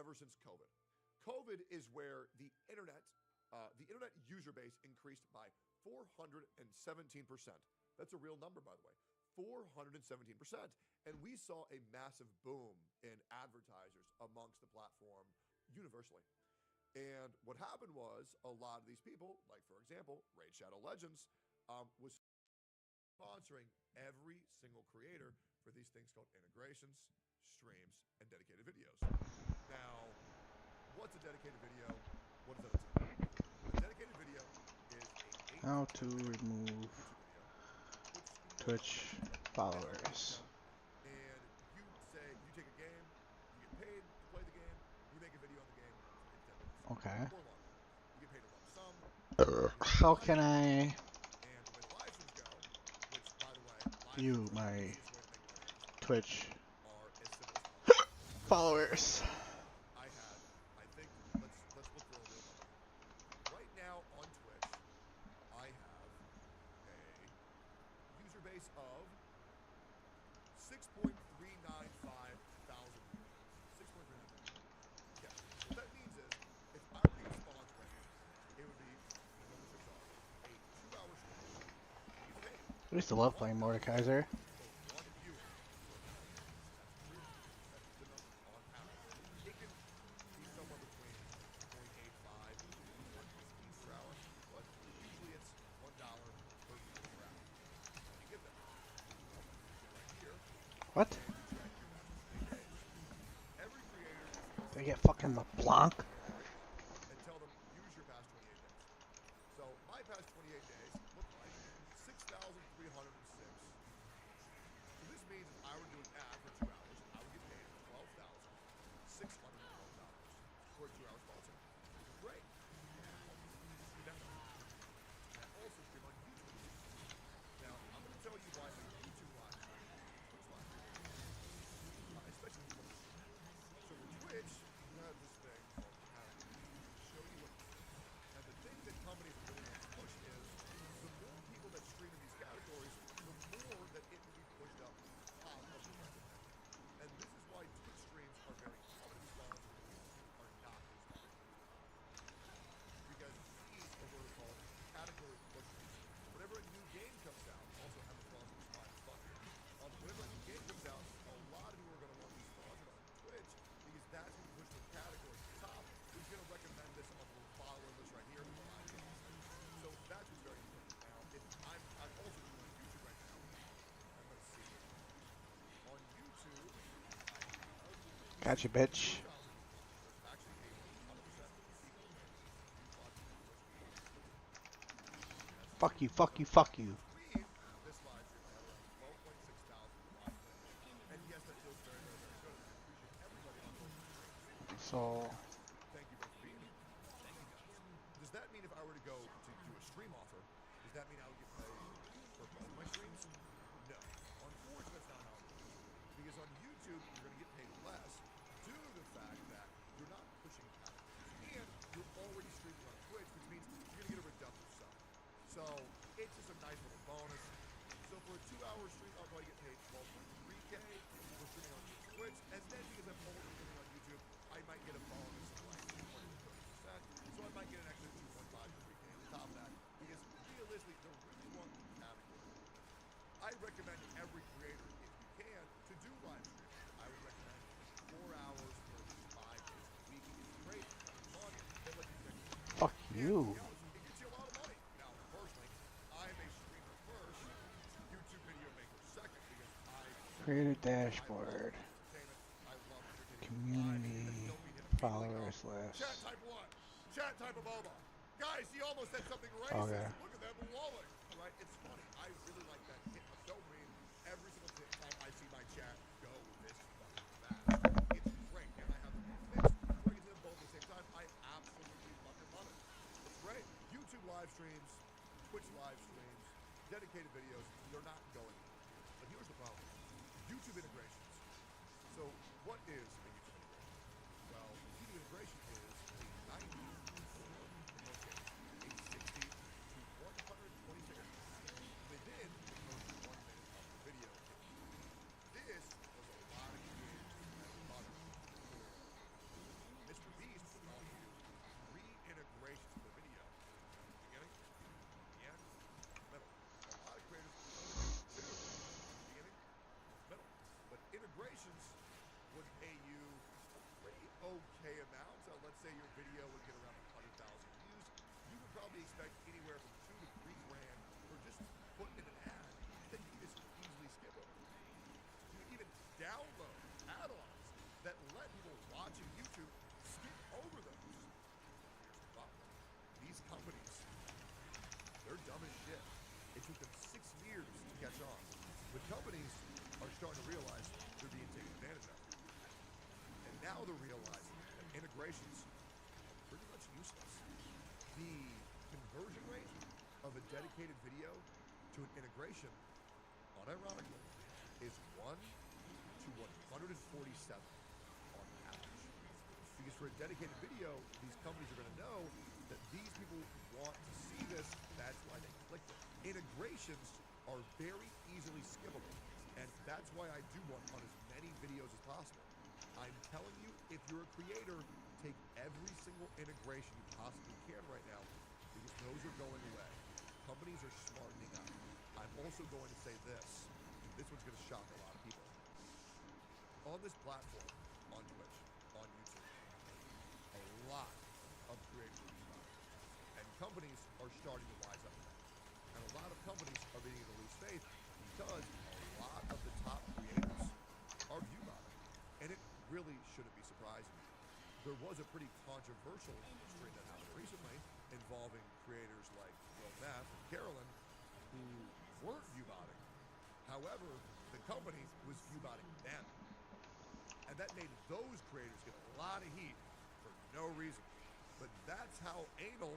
ever since COVID. COVID is where the internet user base increased by 417%. That's a real number, by the way. 417%. And we saw a massive boom in advertisers amongst the platform universally. And what happened was a lot of these people, like for example, Raid Shadow Legends, was sponsoring every single creator for these things called integrations, streams, and dedicated videos. Now, what's a dedicated video? What does that entail? A dedicated video is a 8 How to to 10 minute remove YouTube video, which Twitch followers. and you say you take a game, you get paid to play the game, you make a video on the game for 8 to 10 minutes Okay. or longer. You get paid a lump sum. You have How live can streams. I And the way the live streams go, which by the way, live view streams are the my easiest way to make money on this platform, Twitch are as simple as follows. Right followers? now, I think let's look for a real number here. Right now on Twitch, I have a user base of 6.395 thousand viewers. 6.395. Okay. What that means is, if I were to get sponsored right now, it would be, you know what the tricks are, a 2-hour stream. You get paid I used to love playing Mordekaiser. for one viewer per hour. That's real. That's the number on average. It can be somewhere between 0.85 to 1.15 per hour, but usually it's $1 per viewer per hour. How do you get that? Well, you go right here What? and you check your past 28 days. Every creator is going They to get fucking have LeBlanc? a candidate and tell them, use your past 28 days. So my past 28 days look like 6,306. So this means if I were to do an ad for 2 hours, I would get paid $12,612 for a 2-hour sponsor, which is great. Now, I also stream on YouTube. Now, I'm going to tell you why a YouTube live stream versus a Twitch live stream is different, especially when you come to stream. So for Twitch, you have this thing called categories. I'm going to show you what this is. And the thing that companies really want to push is the more people that stream in these categories, the more that it will be pushed up top of the recommended. And this is why Twitch streams are very common in spawns and YouTube are not as common in spawns. Because these are what are called category pushers. Whenever a new game comes out, also Emma Frost is fine as fuck here. Whenever a new game comes out, a lot of people are going to want to be sponsored on Twitch because that's going to push the category to the top. Who's going to recommend this on the little follower list right here? The live game section. So that's what's very important. Now, if I'm also doing on YouTube right now. And let's see here. On YouTube, I have Gotcha, bitch. 2,000 people. There's actually a 100% equal chance of you watching on Twitch and watching on YouTube. That's Fuck true. you, fuck you, fuck you. Between this live stream, I have around 12.6 thousand watch minutes. And yes, that feels very, very, very good. And I appreciate everybody on both the streams. So, Now, thank you both for being here. Thank you guys. Does that mean if I were to go to do a stream offer, does that mean I would get paid for both my streams? No. Unfortunately, that's not how it works. Because on YouTube, you're going to get paid less due to the fact that you're not pushing categories. And you're already streaming on Twitch, which means you're going to get a reductive sub. So it's just a nice little bonus. So for a 2-hour stream, I'll probably get paid 12.3K for streaming on Twitch. And then because I'm only streaming on YouTube, I might get a bonus of like 20 to 30%. So I might get an extra 2.5 to 3K on top of that. Because realistically, the reason you want the category push, I recommend every creator, if you can, to do live streaming. I would recommend 4 hours versus 5 days a week. It's great, it's fun, but like you check your stream. fuck And to you. be honest, it gets you a lot of money. Now, personally, I'm a streamer first, YouTube video maker second, because Create a I love dashboard. entertainment. I love entertaining people live. Even if you Community don't mean to be like, followers chat list. type what? Chat type of Boba. Guys, he almost said something racist. Okay. Look at them lolling. Right? It's funny. I really like that hit of dopamine every single time I see my chat go this fucking fast. It's great. And I have them both fixed, so I can see them both at the same time. I absolutely fucking love it. It's great. YouTube live streams, Twitch live streams, dedicated videos, they're not going anywhere. But here's the problem. YouTube integrations. So what is a YouTube integration? Well, YouTube integration is a 90 or, in most cases, a 60 to 120-second ad within the first 1 minute of the video capability. This was a lot of creators that bothered me for say your video would get around 100,000 views, you would probably expect anywhere from 2 to 3 grand for just putting in an ad that you can just easily skip over. You can even download add-ons that let people watching YouTube skip over those. Here's the problem. These companies, they're dumb as shit. It took them 6 years to catch on. But companies are starting to realize they're being taken advantage of. And now they're realizing that integrations are pretty much useless. The conversion rate of a dedicated video to an integration, unironically, is 1 to 147 on average. Because for a dedicated video, these companies are going to know that these people want to see this, that's why they clicked it. Integrations are very easily skippable, and that's why I do one on as many videos as possible. I'm telling you, if you're a creator, take every single integration you possibly can right now, because those are going away. Companies are smartening up. I'm also going to say this, and this one's going to shock a lot of people. On this platform, on Twitch, on YouTube, a lot of creators are using it, and companies are starting to wise up to that. And a lot of companies are beginning to lose faith because a lot of the top creators are viewbotting. And it really shouldn't be surprising. There was a pretty controversial stream that happened recently involving creators like Will Neff and Carolyn who weren't viewbotting. However, the company was viewbotting them. And that made those creators get a lot of heat for no reason. But that's how anal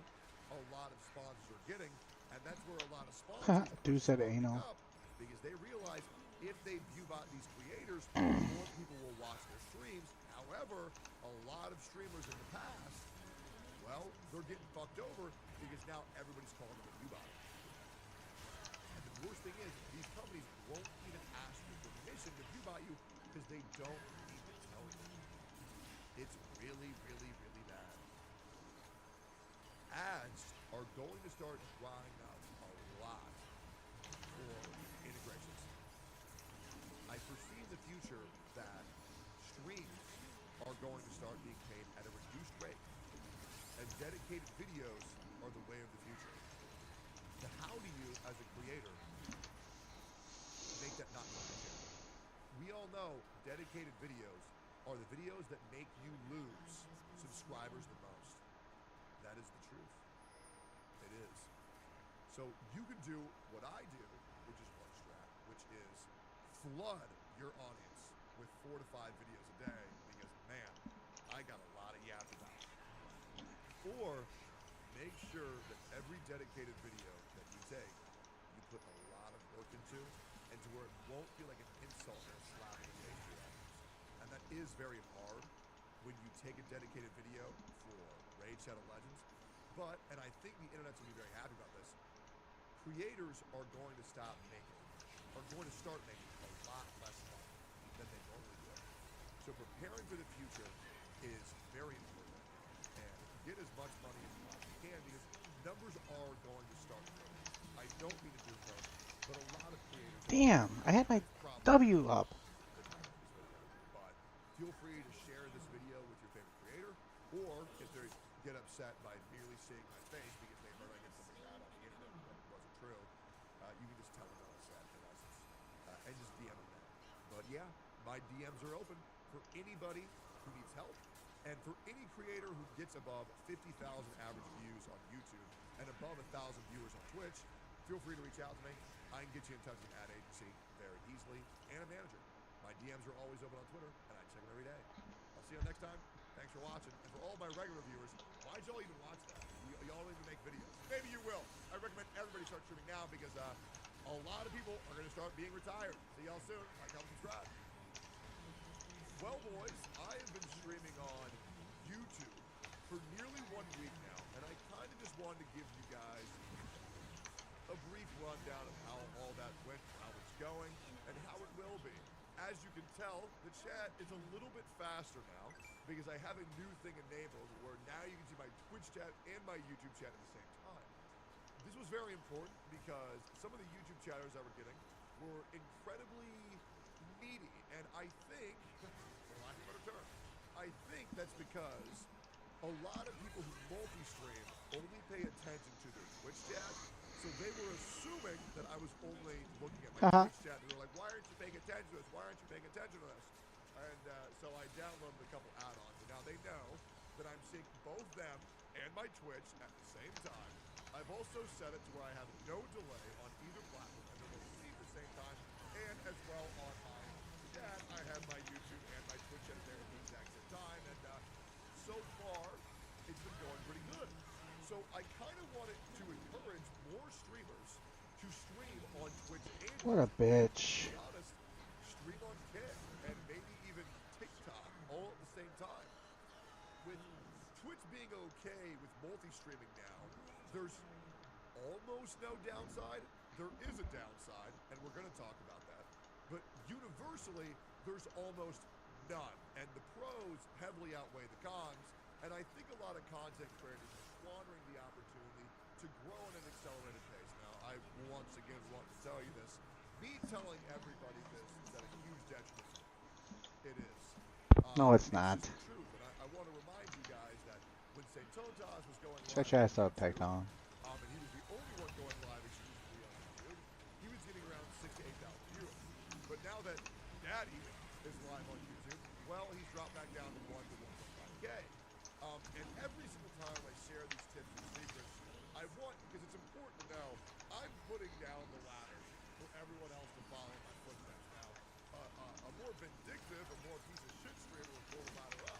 a lot of sponsors are getting, and that's where a lot of sponsors Dude said are smartening anal. up, because they realize if they viewbot these creators, more people will watch their streams. However, a lot of streamers in the past, well, they're getting fucked over because now everybody's calling them a viewbot. And the worst thing is, these companies won't even ask you permission to viewbot you because they don't need to tell you. It's really, really, really bad. Ads are going to start drying up a lot for integrations. I foresee in the future that streams are going to start being paid at a reduced rate, and dedicated videos are the way of the future. So how do you, as a creator, make that not complicated? We all know dedicated videos are the videos that make you lose subscribers the most. That is the truth. It is. So you can do what I do, which is one strat, which is flood your audience with 4 to 5 videos a day, because man, I got a lot of yaps about it. Or make sure that every dedicated video that you take, you put a lot of work into, and to where it won't feel like an insult or a slap in the face to your audience. And that is very hard when you take a dedicated video for Raid Shadow Legends. But, and I think the internet's gonna be very happy about this, creators are going to start making a lot less money than they normally do. So preparing for the future is very important right now. And get as much money as you possibly can, because numbers are going to start growing. I don't mean to do so, but a lot of creators... Damn, I had my W up. But feel free to share this video with your favorite creator, or if they get upset by merely seeing my face because they heard I get something bad on the internet that wasn't true, you can just tell them what I said, in essence, and just DM them there. But yeah, my DMs are open for anybody who needs help, and for any creator who gets above 50,000 average views on YouTube and above 1,000 viewers on Twitch. Feel free to reach out to me. I can get you in touch with an ad agency very easily, and a manager. My DMs are always open on Twitter, and I check them every day. I'll see you next time. Thanks for watching. And for all my regular viewers, why'd y'all even watch that? Y'all don't even make videos. Maybe you will. I recommend everybody start streaming now, because a lot of people are going to start being retired. See y'all soon. Like, comment, subscribe. Well, boys, I have been streaming on YouTube for nearly 1 week now, and I kind of just wanted to give you guys a brief rundown of how all that went, how it's going, and how it will be. As you can tell, the chat is a little bit faster now, because I have a new thing enabled where now you can see my Twitch chat and my YouTube chat at the same time. This was very important because some of the YouTube chatters I were getting were incredibly needy, and I think, for lack of a better term, I think that's because a lot of people who multi-stream only pay attention to their Twitch chat, so they were assuming that I was only looking at my Haha. Twitch chat, and they were like, why aren't you paying attention to this? Why aren't you paying attention to this? And so I downloaded a couple add-ons, and now they know that I'm seeing both them and my Twitch at the same time. I've also set it to where I have no delay on either platform, and they're both seen at the same time, and as well on my chat, I have my YouTube and my Twitch chat there at the exact same time, and so far, it's been going pretty good. So I kind of wanted to encourage more streamers to stream on Twitch and What a YouTube. To bitch. be honest, stream on Kick and maybe even TikTok all at the same time. With Twitch being okay with multi-streaming now, there's almost no downside. There is a downside, and we're going to talk about that. But universally, there's almost none. And the pros heavily outweigh the cons. And I think a lot of content creators are squandering the opportunity to grow at an accelerated pace. Now, I once again want to tell you this. Me telling everybody this is at a huge detriment to me. It is. No, it's not. Just the truth. And I want to remind you guys that when St. Totas was going Shut live your on ass up, YouTube, Tecton. and he was the only one going live exclusively on YouTube, he was getting around 6,000 to 8,000 viewers. But now that Daddy is live on YouTube, well, he's dropped back down to 1 to 1.5K. And every single time I share these tips and secrets, I want, because it's important to know, I'm putting down the ladder for everyone else to follow in my footsteps now. A more vindictive, a more piece of shit streamer will pull the ladder up.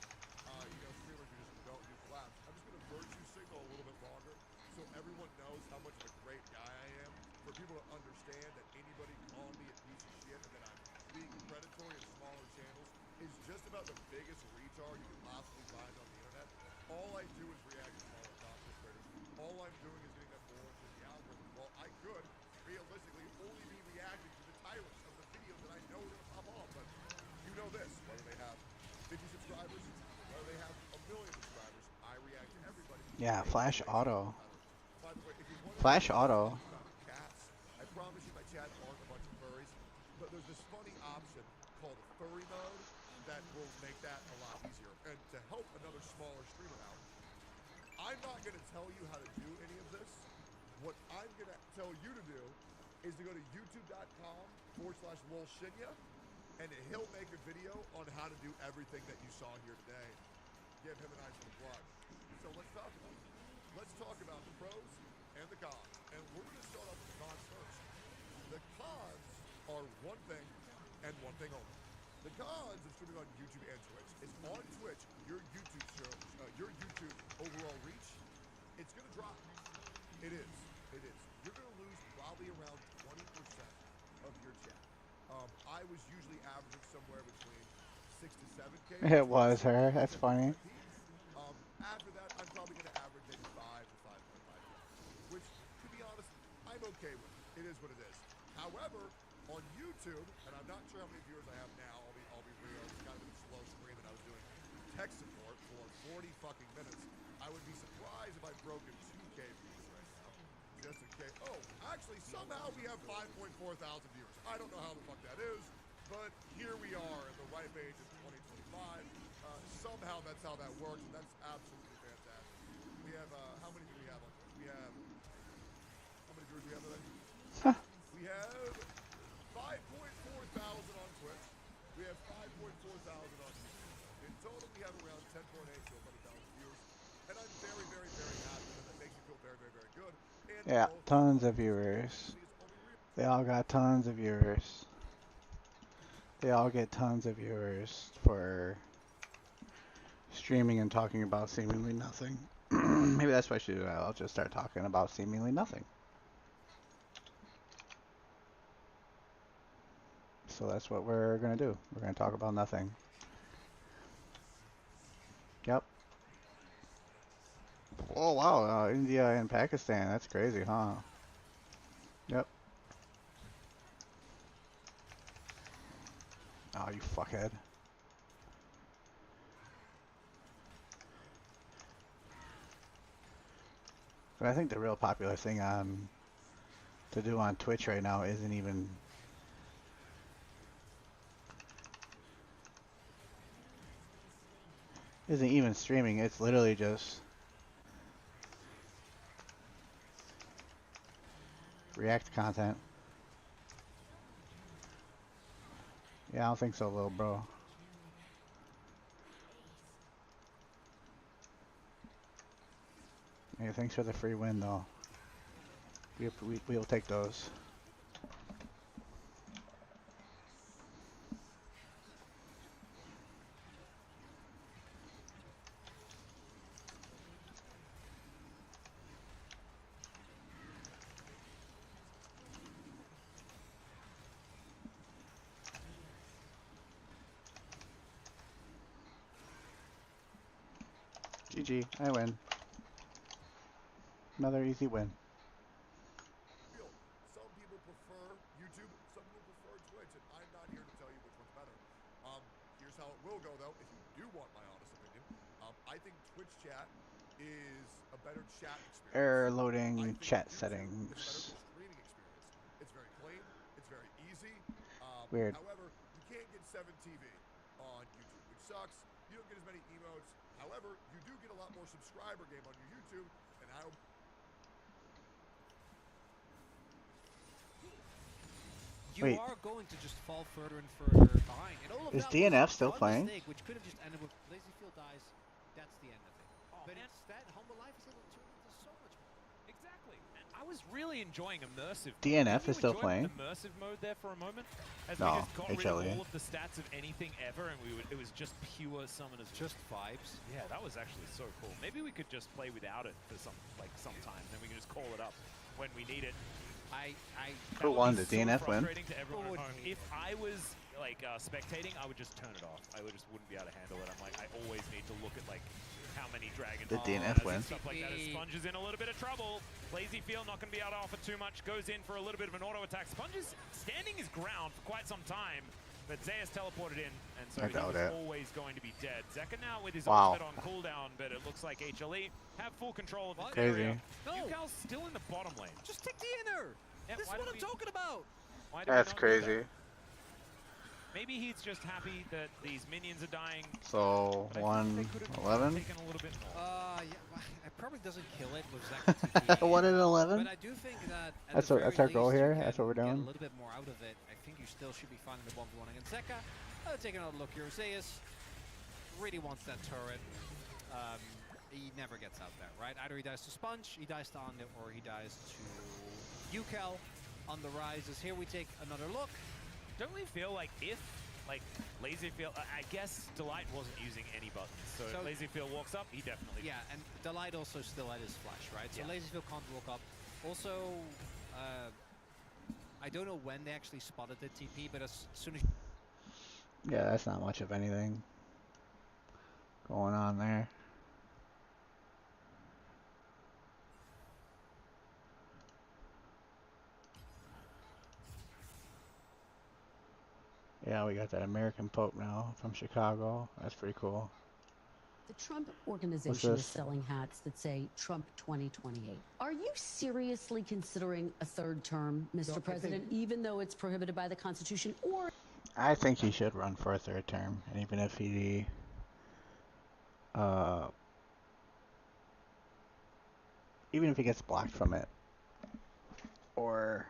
Streamers who just don't do collabs. I'm just going to virtue signal a little bit longer so everyone knows how much of a great guy I am. For people to understand that anybody calling me a piece of shit and that I'm being predatory in smaller channels is just about the biggest retard you can possibly find on the internet. All I do is react to smaller content creators. All I'm doing is getting them more into the algorithm. Well, I could realistically only be reacting to the tyrants of the videos that I know are going to pop off. But you know this, whether they have 50 subscribers, whether they have a million subscribers, I react to everybody. Yeah, Flash Auto. By the way, if you want to Flash Auto. about cats, I promise you my chat aren't a bunch of furries, but there's this funny option called furry mode that will make that a lot easier. And to help another smaller streamer out, I'm not going to tell you how to do any of this. What I'm going to tell you to do is to go to youtube.com/lolshinya, and he'll make a video on how to do everything that you saw here today. Give him a nice little plug. So let's talk about it. Let's talk about the pros and the cons. And we're going to start off with the cons first. The cons are one thing and one thing only. The cons of streaming on YouTube and Twitch is on Twitch, your YouTube overall reach, it's going to drop. It is. You're going to lose probably around 20% of your chat. I was usually averaging somewhere between 6 to 7K. It was her. That's funny. After that, I'm probably going to average maybe 5 to 5.5K, which, to be honest, I'm okay with. It is what it is. However, on YouTube, and I'm not sure how many viewers I have now, I'll be real, it's kind of a slow stream, and I was doing tech support for 40 fucking minutes. I would be surprised if I've broken 2K views right now. Just in case. Oh, actually, somehow we have 5.4 thousand viewers. I don't know how the fuck that is, but here we are at the ripe age of 2025. Somehow that's how that works, and that's absolutely fantastic. We have, how many do we have on Twitch? We have, how many viewers do we have today? We have 5.4 thousand on Twitch. We have 5.4 thousand on YouTube. In total, we have around 10.8 to 11,000 viewers. And I'm very, very, very happy, and that makes me feel very, very, very good. And Yeah, tons of viewers. They all got tons of viewers. They all get tons of viewers for streaming and talking about seemingly nothing. Maybe that's what I should do. I'll just start talking about seemingly nothing. So that's what we're going to do. We're going to talk about nothing. Yep. Oh, wow. India and Pakistan. That's crazy, huh? Yep. Oh, you fuckhead. But I think the real popular thing to do on Twitch right now isn't even isn't even streaming. It's literally just React content. Yeah, I don't think so, little bro. Hey, thanks for the free win, though. We'll take those. GG, I win. Another easy win. Feel. Some people prefer YouTube, some people prefer Twitch, and I'm not here to tell you which one's better. Here's how it will go, though, if you do want my honest opinion. I think Twitch chat is a better chat experience. Error I loading think chat YouTube settings. is a better streaming experience. It's very clean, it's very easy. Weird. However, you can't get 7 TV on YouTube, which sucks. You don't get as many emotes. However, you do get a lot more subscriber game on your YouTube, and I You Wait. are going to just fall further and further behind. And all of Is that DNF was still one playing? mistake, which could have just ended with Lazyfield dies. That's the end of it. Oh, But man. instead, Humble Life is able to turn into so much more. Exactly. And I was really enjoying immersive. DNF Didn't is you still enjoy playing? Immersive mode there for a moment, as No, we just got rid of HLE. all of the stats of anything ever, and it was just pure summoners. Just vibes. Yeah, that was actually so cool. Maybe we could just play without it for some time, then we can just call it up when we need it. Who That would won? be Did so DNF win? frustrating to everyone Who at would home. hate If I was like spectating, I would just turn it off. I just wouldn't be able to handle it. I'm like, I always need to look at like how many dragons Did DNF has and win? stuff like that. As Sponge is in a little bit of trouble. Lazyfield not going to be able to offer too much. Goes in for a little bit of an auto attack. Sponge is standing his ground for quite some time. But Zeus teleported in, and so I he doubt was it. always going to be dead. Zeka now with his Wow. ultimate on cooldown, but it looks like HLE have full control of this Crazy. area. No. Yukali's still in the bottom lane. Just take the inner. Yeah, This is why what did I'm we- talking about. Why did we That's not do that? crazy. Maybe he's just happy that these minions are dying. So, But I think they could have 1-11? taken a little bit more. Yeah, it probably doesn't kill it with Zeka TP. 1-11? But I do think that at That's the our- very that's our goal least you here? can That's what we're get doing? a little bit more out of it. I think you still should be finding the 1v1 against Zeka. Taking another look here. Zeus really wants that turret. He never gets out there, right? Either he dies to Sponge, he dies to Ande, or he dies to Yukal on the rises. Here we take another look. Don't we feel like if, like, Lazyfield, I guess Delight wasn't using any buttons, so So- if Lazyfield walks up, he definitely Yeah, and Delight also still had his flash, right? So Yeah. Lazyfield can't walk up. Also, I don't know when they actually spotted the TP, but as soon as Yeah, that's not much of anything going on there. Yeah, we got that American Pope now from Chicago. That's pretty cool. The Trump Organization is this? selling hats that say Trump 2028. Are you seriously considering a third term, Mr. President, even though it's prohibited by the Constitution? Or I think he should run for a third term, and even if he, even if he gets blocked from it, or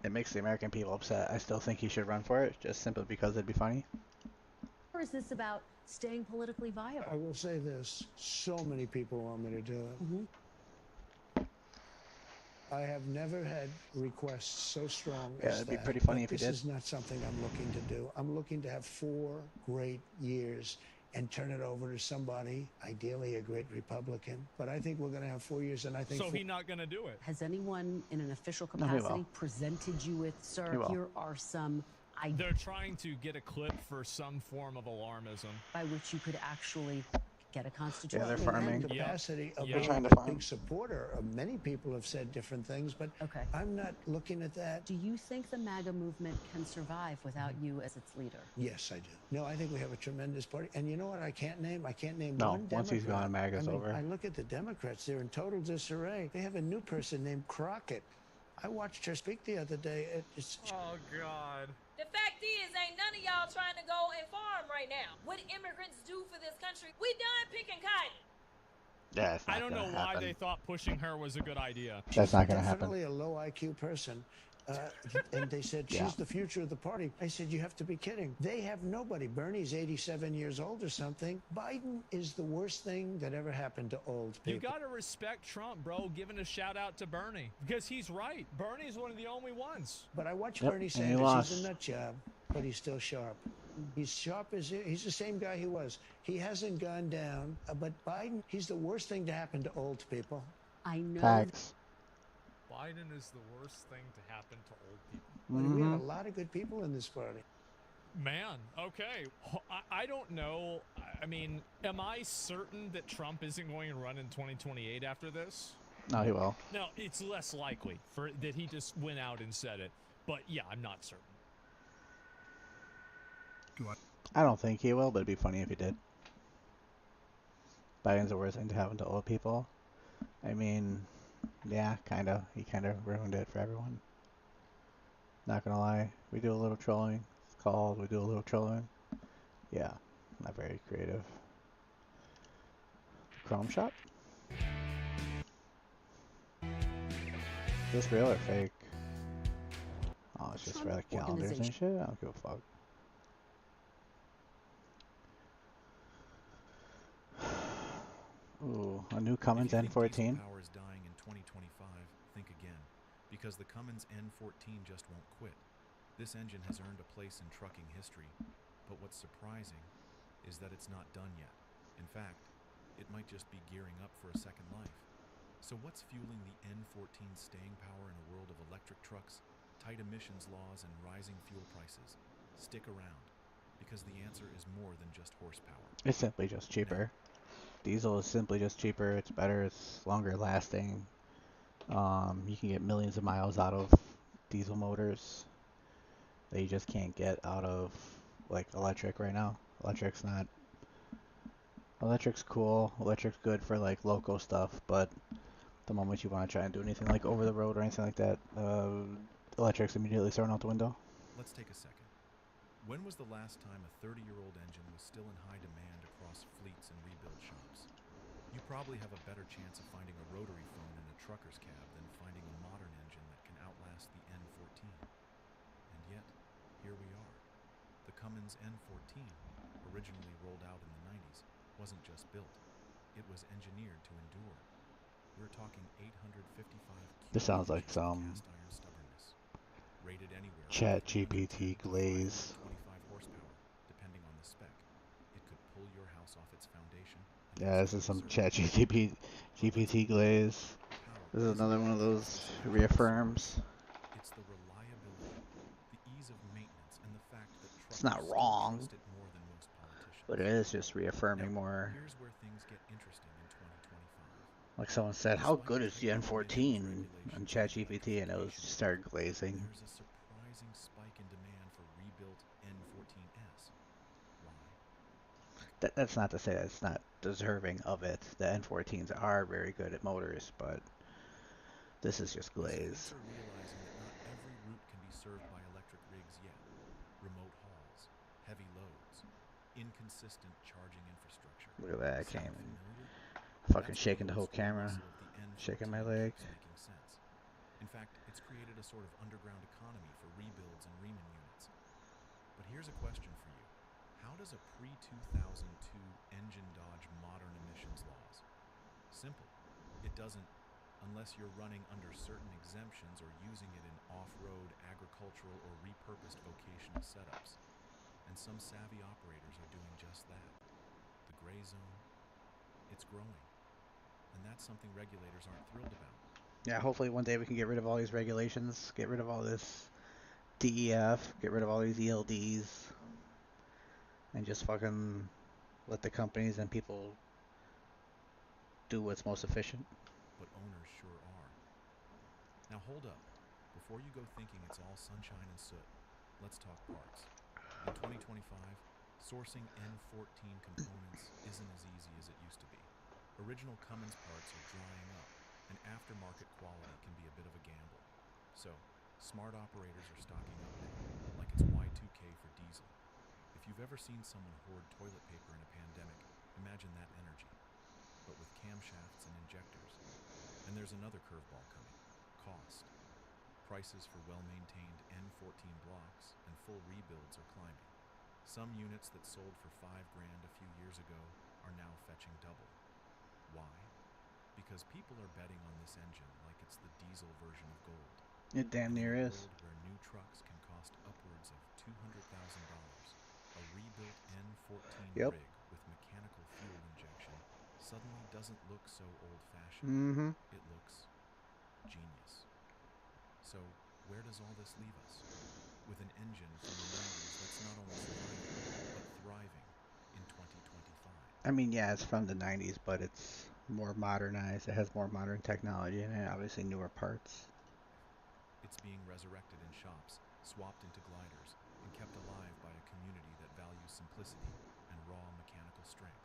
it makes the American people upset, I still think he should run for it, just simply because it'd be funny. is this about staying politically viable? I will say this, so many people want me to do it. Mhm. I have never had requests so strong Yeah, as it'd be that, pretty funny but if he this did. is not something I'm looking to do. I'm looking to have 4 great years and turn it over to somebody, ideally a great Republican. But I think we're going to have 4 years, and I think So he's not going to do it. Has anyone in an official No, he will. capacity presented you with, He sir, will. here are some ideas They're trying to get a clip for some form of alarmism. by which you could actually get a Yeah, constitutional they're amendment? farming. capacity of Yeah. being Trying to a farm. big supporter of many people have said different things, but Okay. I'm not looking at that. Do you think the MAGA movement can survive without you as its leader? Yes, I do. No, I think we have a tremendous party. And you know what? I can't name No, one once he's Democrat. gone, MAGA's I mean, over. I look at the Democrats; they're in total disarray. They have a new person named Crockett. I watched her speak the other day. It's Oh, God. The fact is, ain't none of y'all trying to go and farm right now. What immigrants do for this country, we done picking cotton. Yeah, it's not I don't gonna know why happen. they thought pushing her was a good idea. That's not gonna happen. definitely a low IQ person. And they said, she's Yeah. the future of the party. I said, you have to be kidding. They have nobody. Bernie's 87 years old or something. Biden is the worst thing that ever happened to old people. You gotta respect Trump, bro, giving a shout out to Bernie. Because he's right. Bernie's one of the only ones. But I watch Yep, Bernie and he Sanders. lost. He's a nut job, but he's still sharp. He's sharp as he's the same guy he was. He hasn't gone down. But Biden, he's the worst thing to happen to old people. I know. Facts. Biden is the worst thing to happen to old people. We have a lot of good people in this party. Man, okay. I don't know. I mean, am I certain that Trump isn't going to run in 2028 after this? No, he will. No, it's less likely for that he just went out and said it. But yeah, I'm not certain. I don't think he will, but it'd be funny if he did. Biden's the worst thing to happen to old people. I mean, yeah, kind of. He kind of ruined it for everyone. Not gonna lie. We do a little trolling. It's called we do a little trolling. Yeah, not very creative. Chrome shop? Is this real or fake? Oh, it's just for Trump like calendars and organization. shit? I don't give a fuck. Ooh, a new Cummins If you think diesel N14. power is dying in 2025, think again, because the Cummins N14 just won't quit. This engine has earned a place in trucking history, but what's surprising is that it's not done yet. In fact, it might just be gearing up for a second life. So what's fueling the N14's staying power in a world of electric trucks, tight emissions laws, and rising fuel prices? Stick around, because the answer is more than just horsepower. It's simply just cheaper. Diesel is simply just cheaper. It's better. It's longer lasting. You can get millions of miles out of diesel motors that you just can't get out of like electric right now. Electric's cool. Electric's good for like local stuff, but the moment you want to try and do anything like over the road or anything like that, electric's immediately thrown out the window. Let's take a second. When was the last time a 30-year-old engine was still in high demand across fleets and rebuild shops? You probably have a better chance of finding a rotary phone in a trucker's cab than finding a modern engine that can outlast the N14. And yet, here we are. The Cummins N14, originally rolled out in the 90s, wasn't just built. It was engineered to endure. We're talking 855 This sounds like cubic inches of some cast iron stubbornness. Rated anywhere from ChatGPT 125 glaze. 25 horsepower, depending on the spec. It could pull your house off its foundation. and Yeah, this is some conserve GPT glaze. power. This is another one of those reaffirms. It's the reliability, the ease of maintenance, and the fact that It's not truckers still wrong, trust it more than most politicians. but it is just reaffirming Now, more. here's where things get interesting in 2025. Like someone said, how good is the N14 on ChatGPT? And it was just started glazing. There's a surprising spike in demand for rebuilt N14S. Why? That's not to say that it's not deserving of it. The N14s are very good at motors, but this is just glaze. Fleets are realizing that not every route can be served by electric rigs yet. Remote hauls, heavy loads, inconsistent charging infrastructure. Look at that, I Sound can't even familiar? fucking That's shaking the why whole old school camera. muscle of the N14 Shaking my leg. keeps making sense. In fact, it's created a sort of underground economy for rebuilds and reman units. But here's a question for you. How does a pre-2002 engine dodge modern emissions laws? Simple. It doesn't, unless you're running under certain exemptions or using it in off-road, agricultural, or repurposed vocational setups. And some savvy operators are doing just that. The gray zone, it's growing. And that's something regulators aren't thrilled about. Yeah, hopefully one day we can get rid of all these regulations, get rid of all this DEF, get rid of all these ELDs, and just fucking let the companies and people do what's most efficient. But owners sure are. Now hold up. Before you go thinking it's all sunshine and soot, let's talk parts. In 2025, sourcing N14 components isn't as easy as it used to be. Original Cummins parts are drying up, and aftermarket quality can be a bit of a gamble. So, smart operators are stocking up now, like it's Y2K for diesel. If you've ever seen someone hoard toilet paper in a pandemic, imagine that energy, but with camshafts and injectors. And there's another curveball coming: cost. Prices for well-maintained N14 blocks and full rebuilds are climbing. Some units that sold for $5 grand a few years ago are now fetching double. Why? Because people are betting on this engine like it's the diesel version of gold. It damn And in near a is. world where new trucks can cost upwards of $200,000, a rebuilt N14 Yep. rig with mechanical fuel injection suddenly doesn't look so old-fashioned. Mm-hmm. It looks genius. So, where does all this leave us? With an engine from the 90s that's not only surviving, but thriving in 2025. I mean, yeah, it's from the 90s, but it's more modernized. It has more modern technology in it, obviously newer parts. It's being resurrected in shops, swapped into gliders, and kept alive by a community that values simplicity and raw mechanical strength.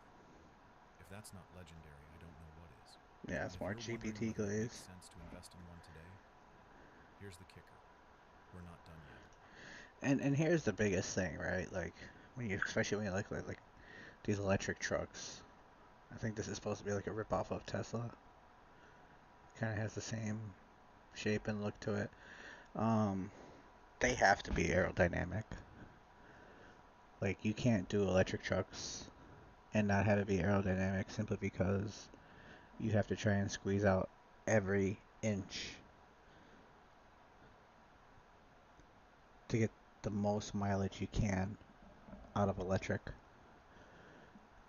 If that's not legendary, I don't know what is. Yeah, And it's if more you're wondering GPT whether it glaze. makes sense to invest in one today, here's the kicker. We're not done yet. And here's the biggest thing, right? Like when you, especially when you look at like these electric trucks. I think this is supposed to be like a ripoff of Tesla. Kind of has the same shape and look to it. They have to be aerodynamic. Like you can't do electric trucks and not have it be aerodynamic simply because you have to try and squeeze out every inch to get the most mileage you can out of electric.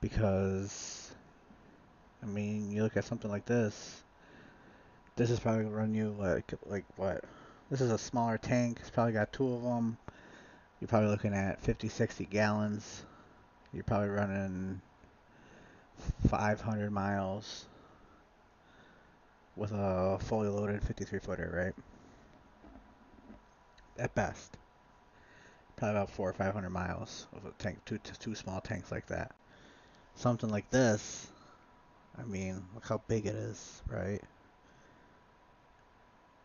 Because, I mean, you look at something like this. This is probably gonna run you like what? This is a smaller tank. It's probably got 2 of them. You're probably looking at 50, 60 gallons. You're probably running 500 miles with a fully loaded 53 footer, right? At best. Probably about 400 or 500 miles of a tank, two small tanks like that. Something like this, I mean, look how big it is, right?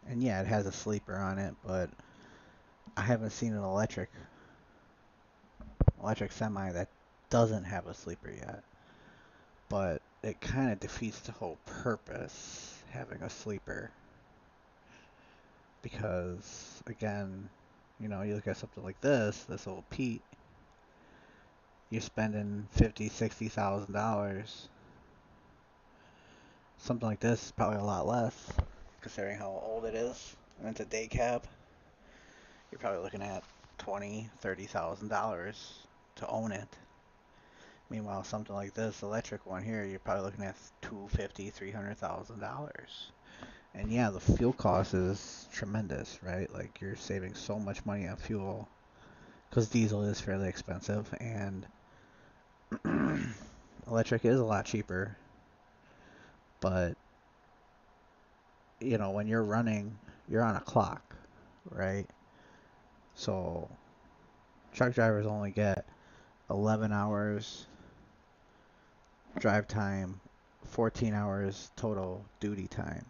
And yeah, it has a sleeper on it, but I haven't seen an electric semi that doesn't have a sleeper yet. But it kind of defeats the whole purpose having a sleeper. Because again, you know, you look at something like this old Pete, you're spending $50,000-$60,000. Something like this is probably a lot less, considering how old it is, and it's a day cab. You're probably looking at $20,000-$30,000 to own it. Meanwhile, something like this electric one here, you're probably looking at $250,000-$300,000. And yeah, the fuel cost is tremendous, right? Like you're saving so much money on fuel because diesel is fairly expensive, and electric is a lot cheaper. But you know, when you're running, you're on a clock, right? So truck drivers only get 11 hours drive time, 14 hours total duty time.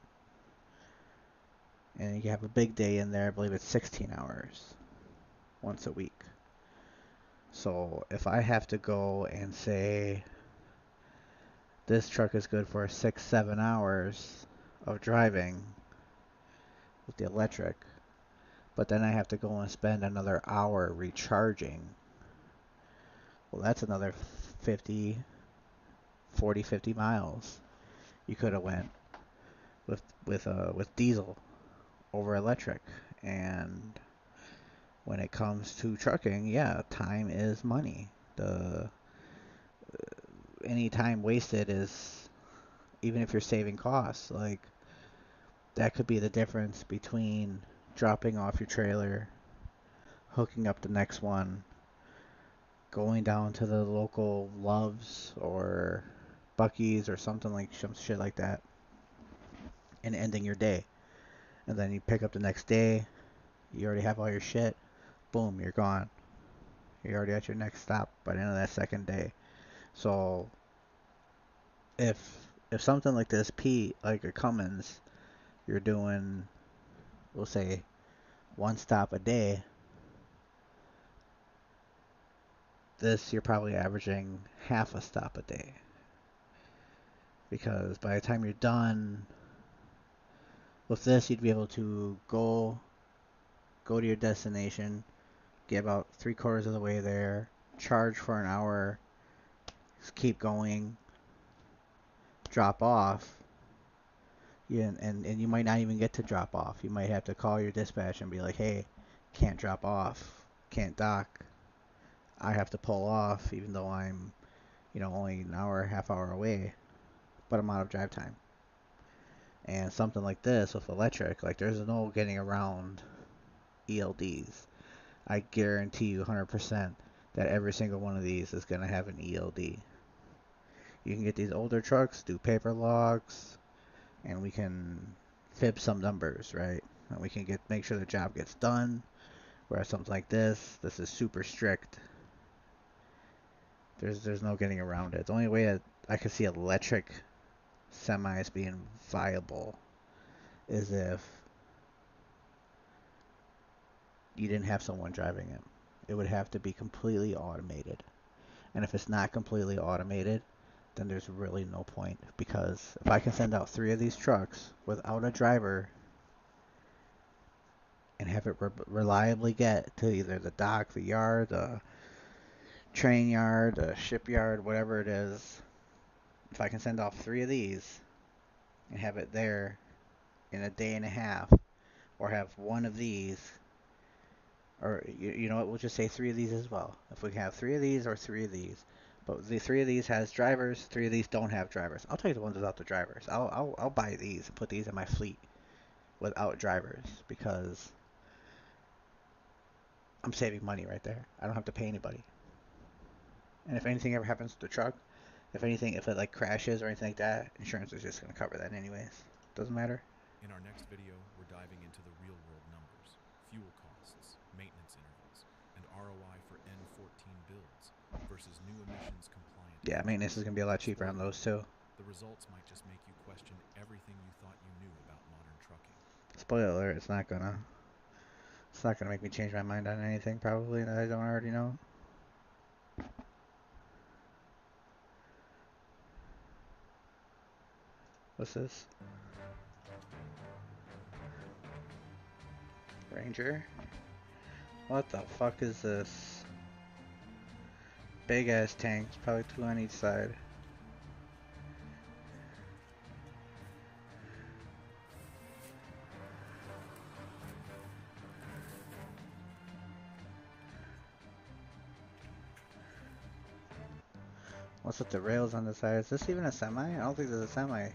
And you have a big day in there, I believe it's 16 hours once a week. So if I have to go and say this truck is good for 6-7 hours of driving with the electric, but then I have to go and spend another hour recharging, well, that's another 50 miles you could have went with diesel over electric. And when it comes to trucking, yeah, time is money. Any time wasted is, even if you're saving costs, like that could be the difference between dropping off your trailer, hooking up the next one, going down to the local Love's or Buc-ee's or something like some shit like that, and ending your day. And then you pick up the next day, you already have all your shit, boom, you're gone. You're already at your next stop by the end of that second day. So if something like this, Pete, like a Cummins, you're doing, we'll say 1 stop a day, this you're probably averaging half a stop a day. Because by the time you're done with this, you'd be able to go to your destination, get about 3/4 of the way there, charge for an hour, just keep going, drop off. Yeah, and you might not even get to drop off. You might have to call your dispatch and be like, hey, can't drop off, can't dock. I have to pull off even though I'm, only an hour, half hour away, but I'm out of drive time. And something like this with electric, like there's no getting around ELDs. I guarantee you 100% that every single one of these is going to have an ELD. You can get these older trucks, do paper logs, and we can fib some numbers, right? And we can make sure the job gets done. Whereas something like this is super strict. There's no getting around it. The only way that I could see electric semis being viable is if you didn't have someone driving it. It would have to be completely automated. And if it's not completely automated, then there's really no point, because if I can send out 3 of these trucks without a driver and have it reliably get to either the dock, the yard, the train yard, the shipyard, whatever it is, if I can send off 3 of these and have it there in a day and a half, or have 1 of these, or you know what, we'll just say 3 of these as well. If we can have 3 of these or 3 of these, but the 3 of these has drivers, 3 of these don't have drivers. I'll take the ones without the drivers. I'll buy these and put these in my fleet without drivers, because I'm saving money right there. I don't have to pay anybody. And if anything ever happens to the truck, if it like crashes or anything like that, insurance is just going to cover that anyways. Doesn't matter. In our next video, we're diving into the real-world numbers, fuel costs, maintenance intervals, and ROI for N14 builds versus new emissions compliant. Yeah, maintenance is going to be a lot cheaper on those too. The results might just make you question everything you thought you knew about modern trucking. Spoiler alert, it's not gonna make me change my mind on anything probably that I don't already know. What's this? Ranger? What the fuck is this? Big ass tanks, probably 2 on each side. What's with the rails on the side? Is this even a semi? I don't think this is a semi.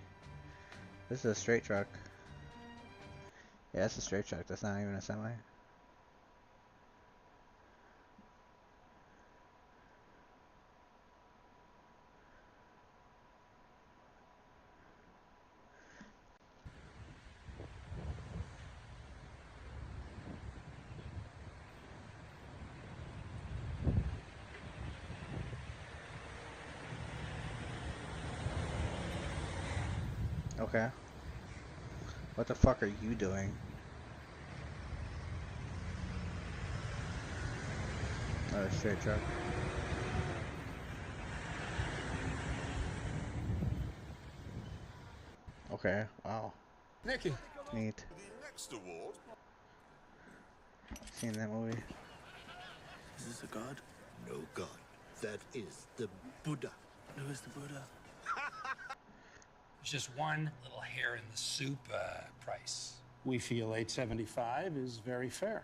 This is a straight truck. Yeah, it's a straight truck. That's not even a semi. Okay. What the fuck are you doing? Oh, straight truck. Okay, wow. Nicky. Neat. The next award. Seen that movie? Is this a god? No god. That is the Buddha. Who is the Buddha? There's just one little hair in the soup price. We feel $875 is very fair.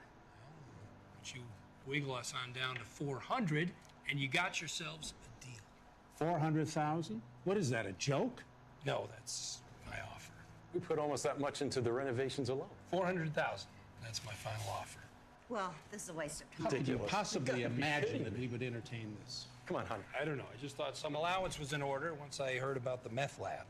But you wiggle us on down to 400, and you got yourselves a deal. 400,000? What is that, a joke? No, that's my offer. We put almost that much into the renovations alone. 400,000. That's my final offer. Well, this is a waste of time. How could you Ridiculous. possibly You gotta be imagine kidding that me. we would entertain this? Come on, hon. I don't know. I just thought some allowance was in order once I heard about the meth lab.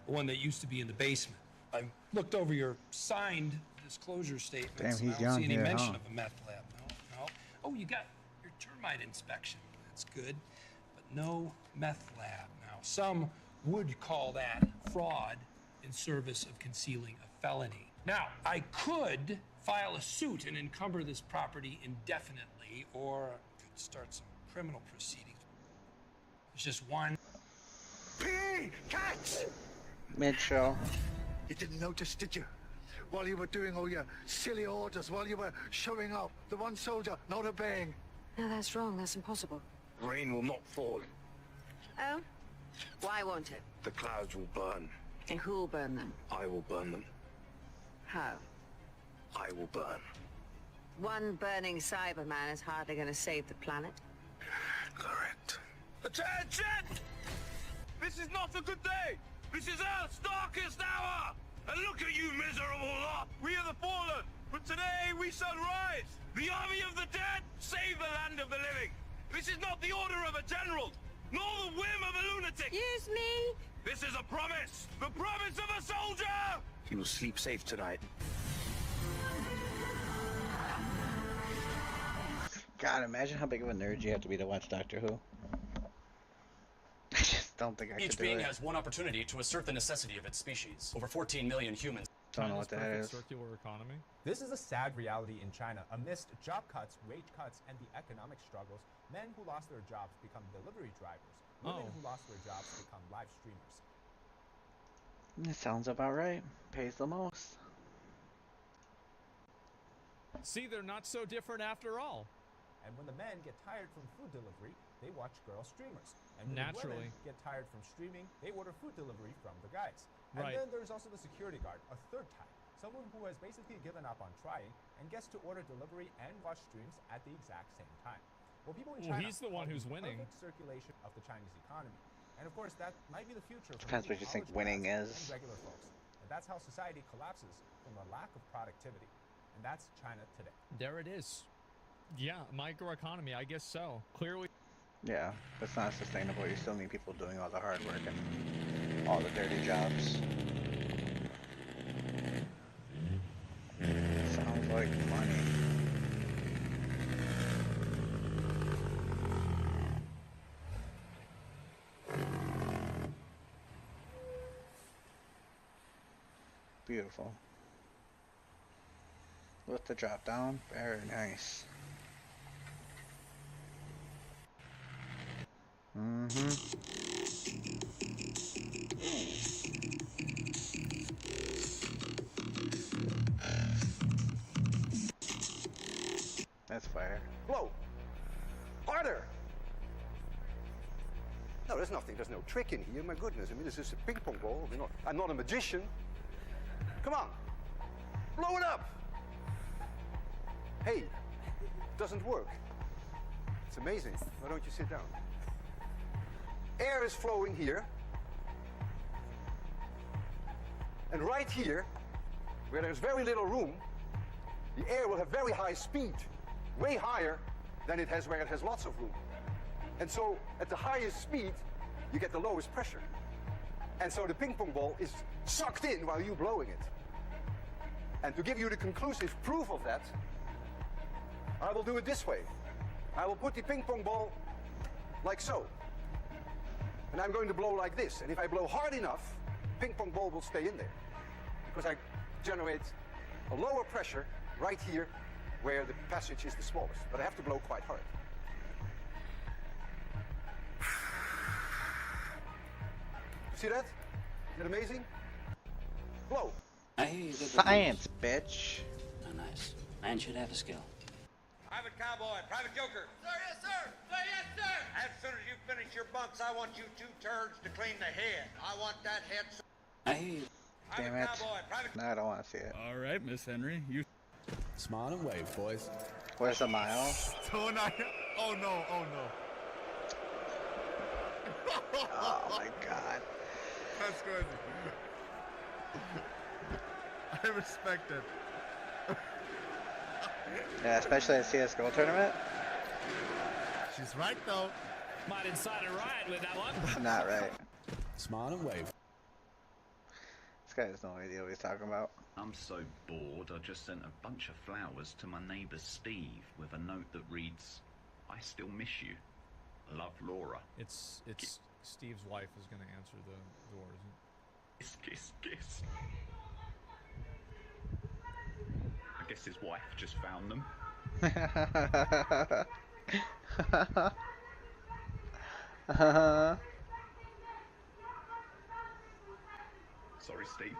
The one that used to be in the basement. I looked over your signed disclosure statements. Damn, and he's I don't young see any here, mention huh? of a meth lab. No. Oh, you got your termite inspection. That's good. But no meth lab. Now, some would call that fraud in service of concealing a felony. Now, I could file a suit and encumber this property indefinitely, or could start some criminal proceedings. There's just one. P! Catch! Mid-show. You didn't notice, did you? While you were doing all your silly orders, while you were showing up, the one soldier not obeying. No, that's wrong. That's impossible. Rain will not fall. Oh? Why won't it? The clouds will burn. And who'll burn them? I will burn them. How? I will burn. One burning Cyberman is hardly going to save the planet. Correct. Attention! This is not a good day! This is Earth's darkest hour! And look at you miserable lot! We are the fallen, but today we shall rise! The army of the dead save the land of the living! This is not the order of a general, nor the whim of a lunatic! Excuse me? This is a promise! The promise of a soldier! You will sleep safe tonight. God, imagine how big of a nerd you have to be to watch Doctor Who. I just don't think I could Each do being it. has one opportunity to assert the necessity of its species. Over 14 million humans. Don't know what that is. Circular economy. This is a sad reality in China. Amidst job cuts, wage cuts, and the economic struggles, men who lost their jobs become delivery drivers. Women who lost their jobs become live streamers. That sounds about right. Pays the most. See, they're not so different after all. And when the men get tired from food delivery, they watch girl streamers. And when Naturally. the women get tired from streaming, they order food delivery from the guys. And Right. then there's also the security guard, a third type. Someone who has basically given up on trying and gets to order delivery and watch streams at the exact same time. Well, people in Well, China he's the one call who's the winning. perfect circulation of the Chinese economy. And of course, that might be the future for Depends many what you think college winning grads is. and regular folks. And that's how society collapses from a lack of productivity. And that's China today. There it is. Yeah, microeconomy, I guess so. Clearly. Yeah, that's not sustainable. You still need people doing all the hard work and all the dirty jobs. Sounds like money. Beautiful. With the drop down, very nice. That's fire. Blow. Harder. No, there's nothing. There's no trick in here. My goodness. I mean, this is a ping pong ball. I'm not a magician. Come on. Blow it up. Hey, it doesn't work. It's amazing. Why don't you sit down? Air is flowing here. And right here, where there's very little room, the air will have very high speed, way higher than it has where it has lots of room. And so at the highest speed, you get the lowest pressure. And so the ping pong ball is sucked in while you're blowing it. And to give you the conclusive proof of that, I will do it this way. I will put the ping pong ball like so. And I'm going to blow like this. And if I blow hard enough, ping pong ball will stay in there. Because I generate a lower pressure right here where the passage is the smallest. But I have to blow quite hard. See that? Is that amazing? Blow. Science, bitch. Oh, nice. Man should have a skill. Private Cowboy, Private Joker. Sir, yes, sir. Sir, yes, sir. As soon as you finish your bunks, I want you two turds to clean the head. I want that head. I hear you. Damn it. No, I don't want to see it. All right, Miss Henry, you smile and wave, boys. Where's the mile? Oh no! Oh no! Oh no! Oh my god. That's crazy. I respect it. Yeah, especially at CSGO tournament. She's right though. Might incite a riot with that one. Not right. Smile and wave. This guy has no idea what he's talking about. I'm so bored, I just sent a bunch of flowers to my neighbour Steve with a note that reads, I still miss you. Love, Laura. It's Steve's wife is going to answer the door, isn't it? Kiss, kiss, kiss. I guess his wife just found them. Sorry, Steve.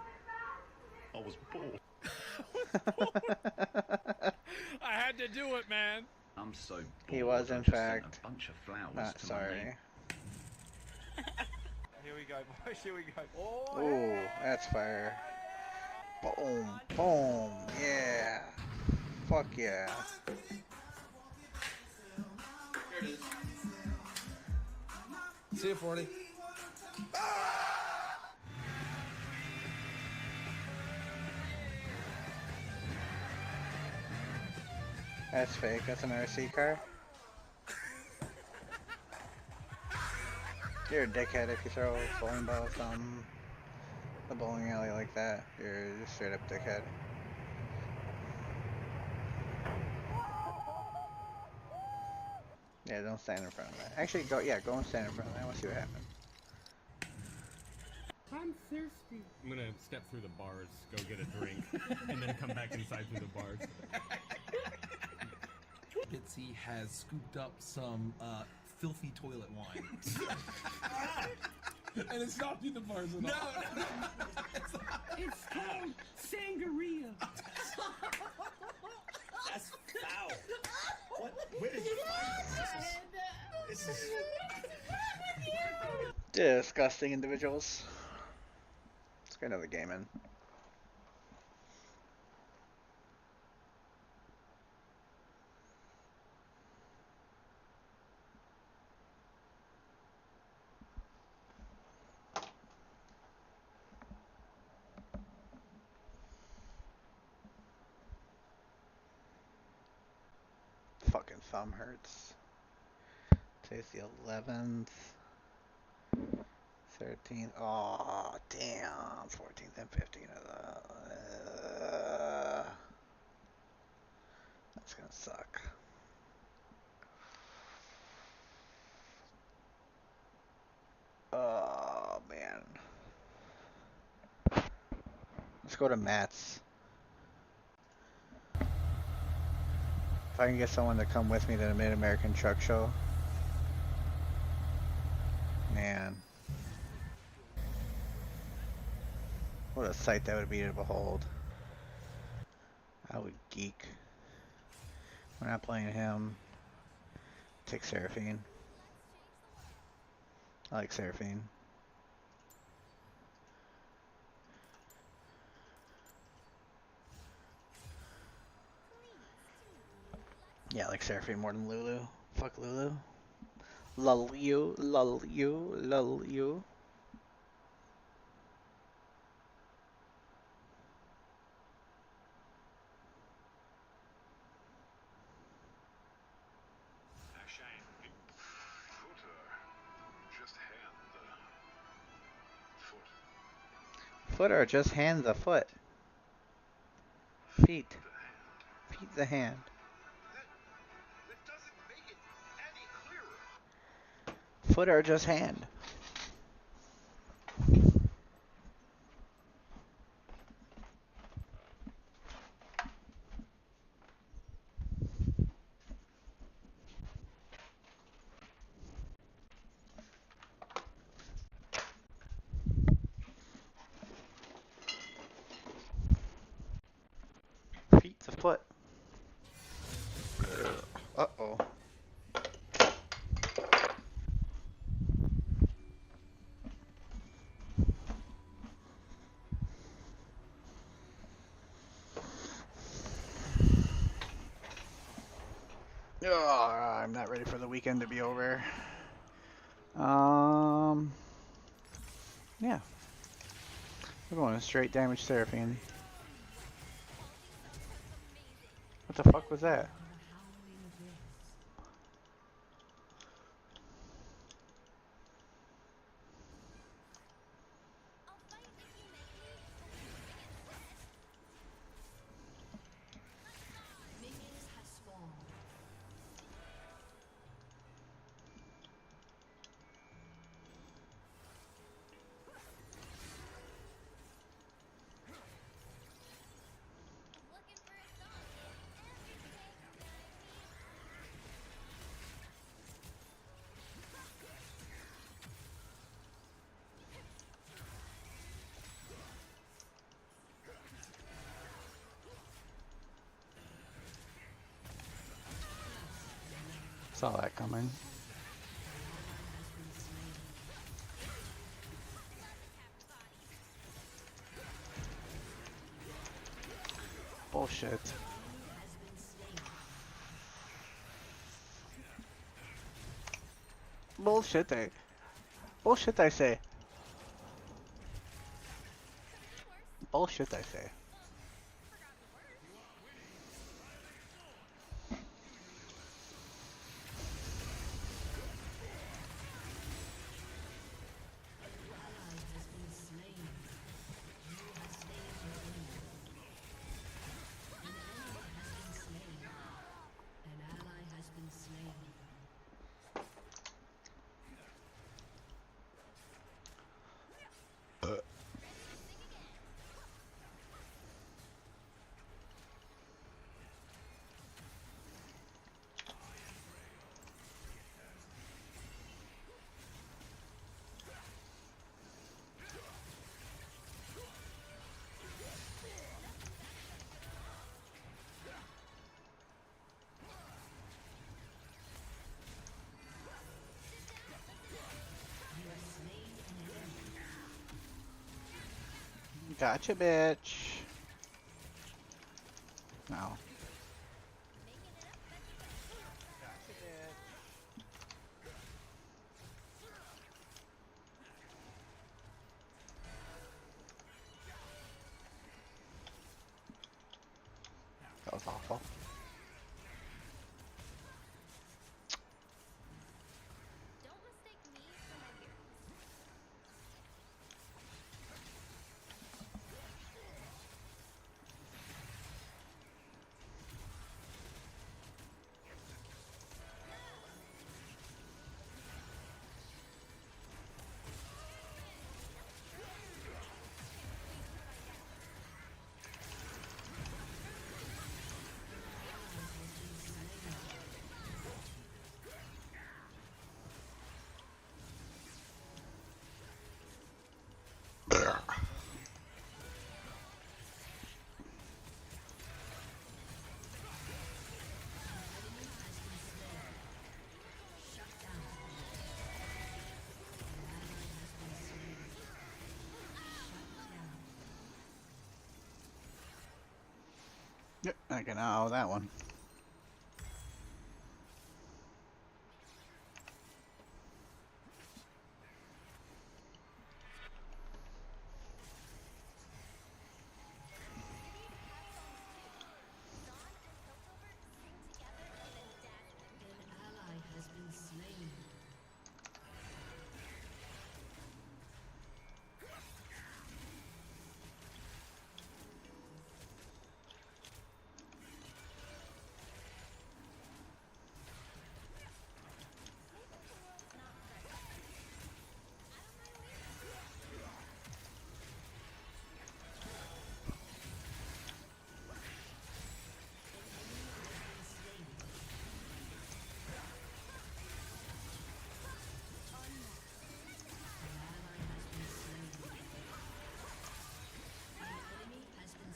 I was bored. I had to do it, man. I'm so bored. He was, in I just sent fact, a bunch of flowers not to sorry. Here we go, boys. Here we go. Oh, Ooh, that's fire. Boom, boom, yeah. Fuck yeah. Here it is. See you, 40. That's fake. That's an RC car. You're a dickhead if you throw a bowling ball from the bowling alley like that. You're just straight up dickhead. Yeah, don't stand in front of that. Actually, go and stand in front of that. I want to see what happens. I'm thirsty. I'm gonna step through the bars, go get a drink, and then come back inside through the bars. Bitsy has scooped up some filthy toilet wine. And it's not through the bars at all. No. It's called sangria. That's foul. What? Where did you find this? This is... Disgusting individuals. Let's get another game in. Fucking thumb hurts. Today's the 11th. 13th. Oh, damn. 14th and 15th of the. That's gonna suck. Oh, man. Let's go to Matt's. If I can get someone to come with me to the Mid-American Truck Show. Man. What a sight that would be to behold. I would geek. We're not playing him. Take Seraphine. I like Seraphine. Yeah, I like Seraphine more than Lulu. Fuck Lulu. Lull you, lull you, lull you. Foot or just hand the foot. Feet. Feet the hand. Foot or just hand. Feet to foot. Uh-oh. Oh, I'm not ready for the weekend to be over. Yeah. We're going to straight damage Seraphine. What the fuck was that? Saw that coming. Bullshit. Bullshit, bullshit, I say. Bullshit, I say. Gotcha, bitch. No. That was awful. Yep, I can owe that one.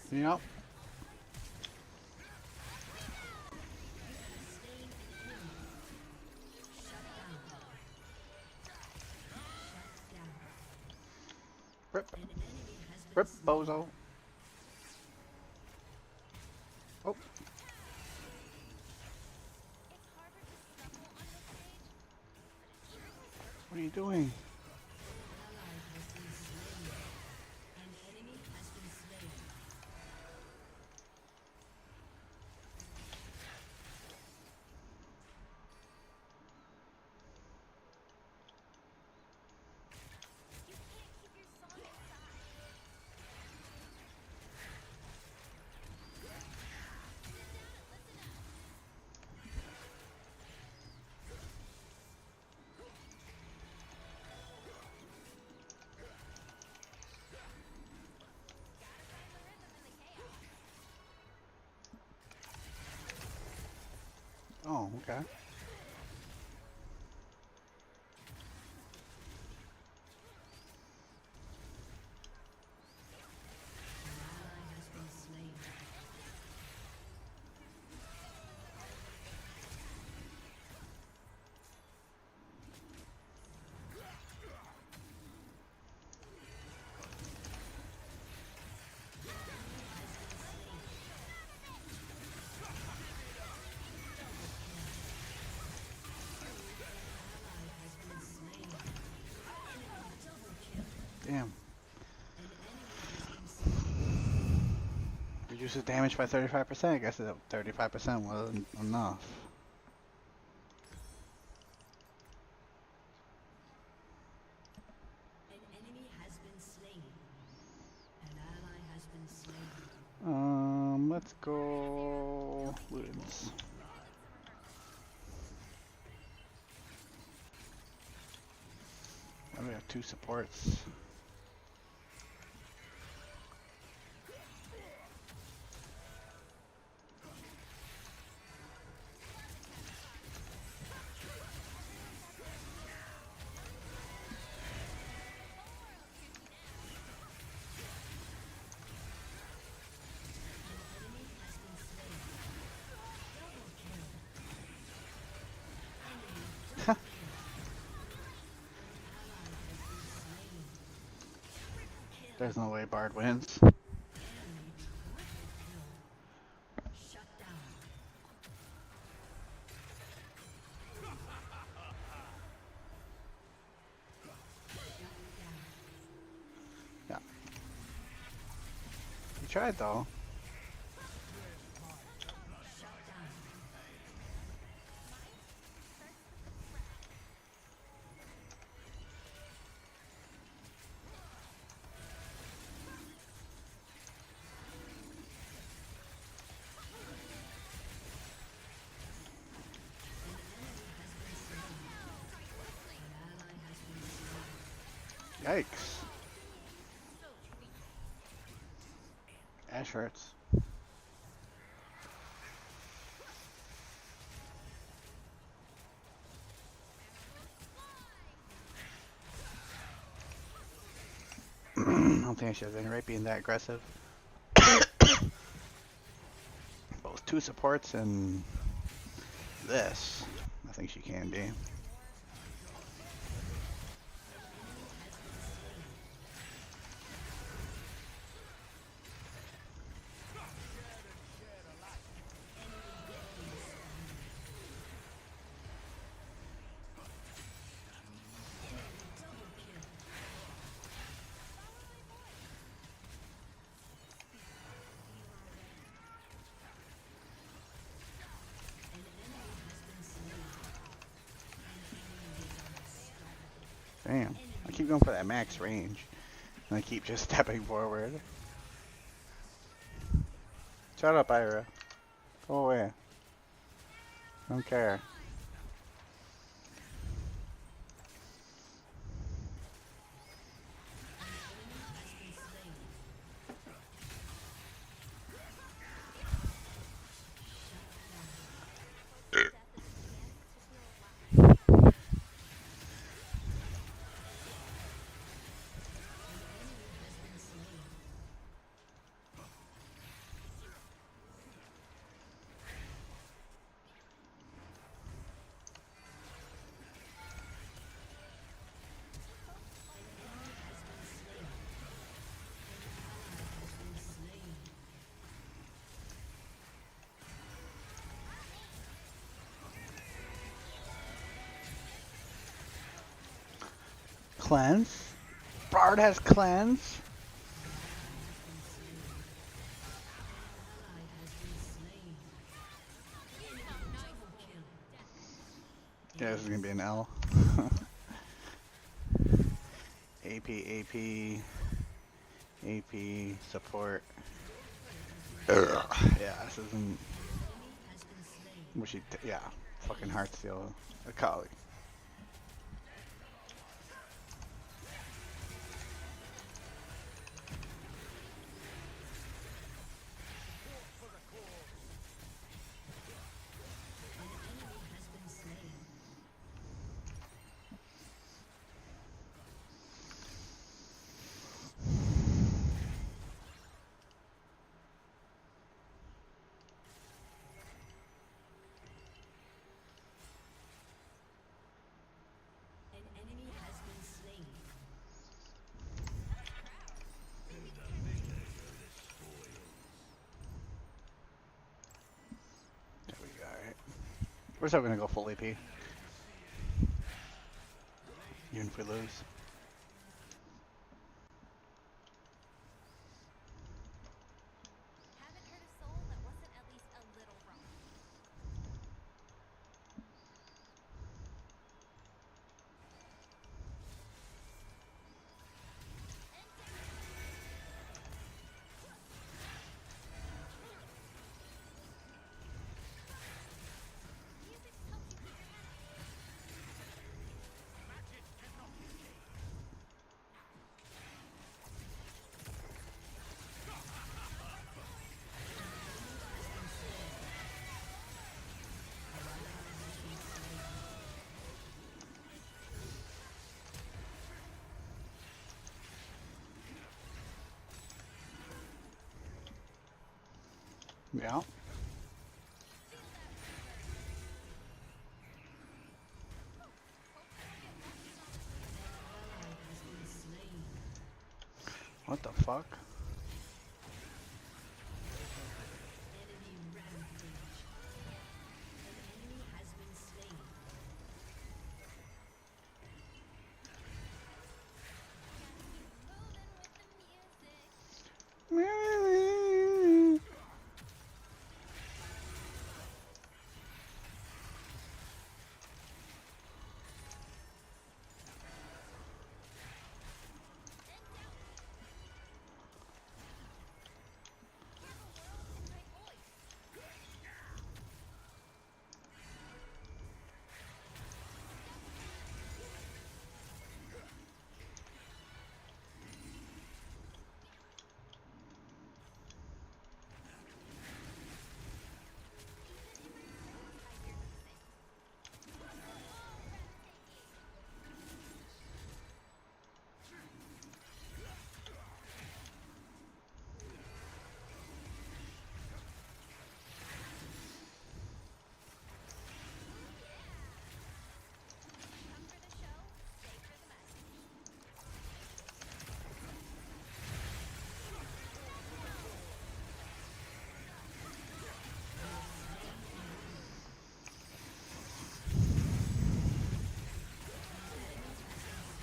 Yep. Rip. Rip, bozo. Oh. What are you doing? Oh, okay. Damn. Reduces damage by 35%. I guess that 35% wasn't enough. An enemy has been slain. An ally has been slain. Let's go Ludens. Oh, we have 2 supports. There's no way Bard wins. Yeah. You tried though. Yikes. Ash hurts. I don't think I should have been right being that aggressive. Both 2 supports and this. I think she can be. Damn, I keep going for that max range, and I keep just stepping forward. Shut up, Ira. Go away. Don't care. Cleanse? Bard has cleanse? Yeah, this is gonna be an L. AP, support. Ugh. Yeah, this isn't. Yeah, fucking Heartsteel. Akali. We're still gonna go full AP. Even if we lose. Yeah. What the fuck?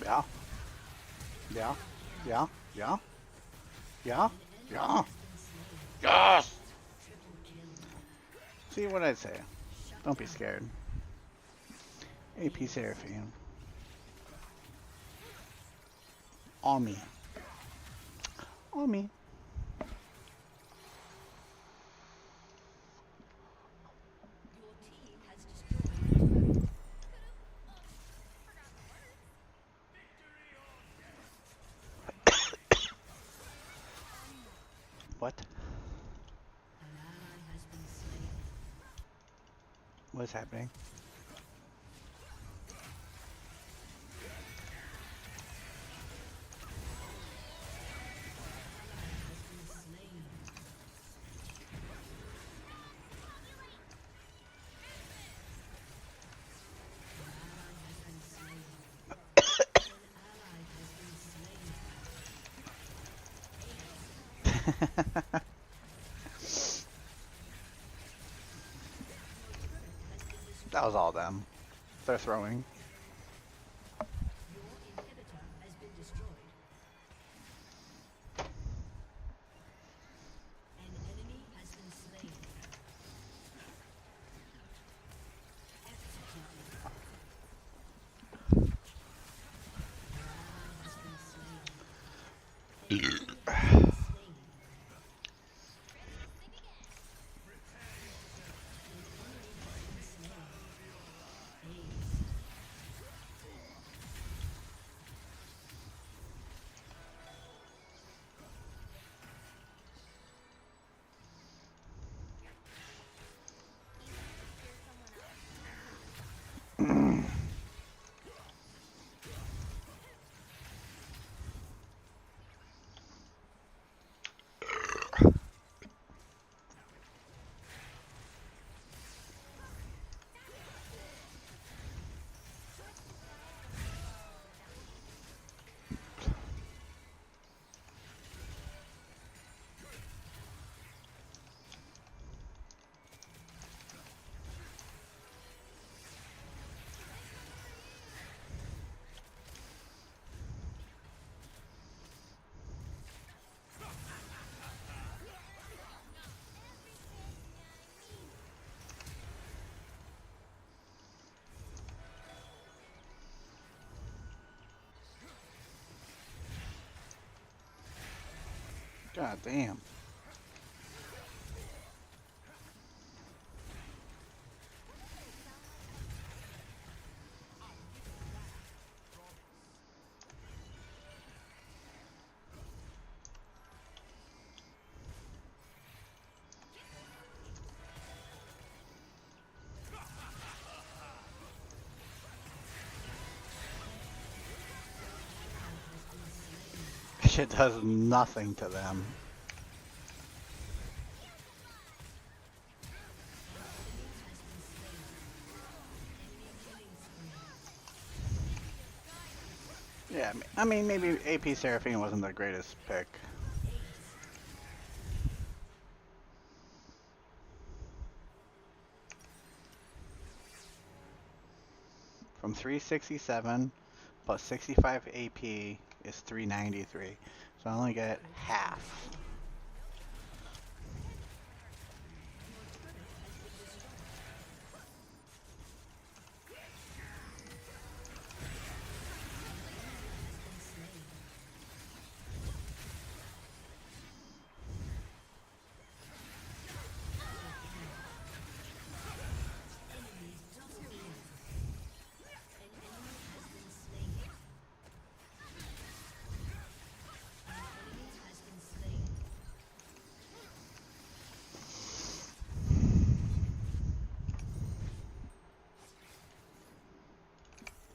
Yeah. Yeah. Yeah. Yeah. Yeah. Yeah. Yes! See what I'd say. Don't be scared. AP Seraphine. On me. On me. What? What's happening? That was all them. They're throwing. God damn. Shit does nothing to them. I mean, maybe AP Seraphine wasn't the greatest pick. From 367 plus 65 AP is 393. So I only get half.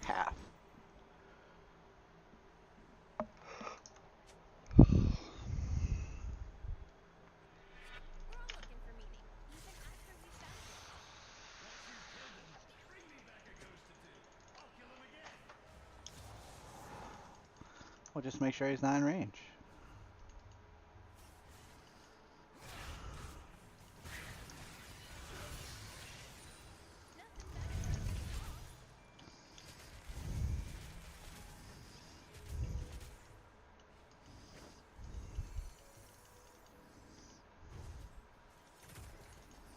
Half. We'll just make sure he's not in range.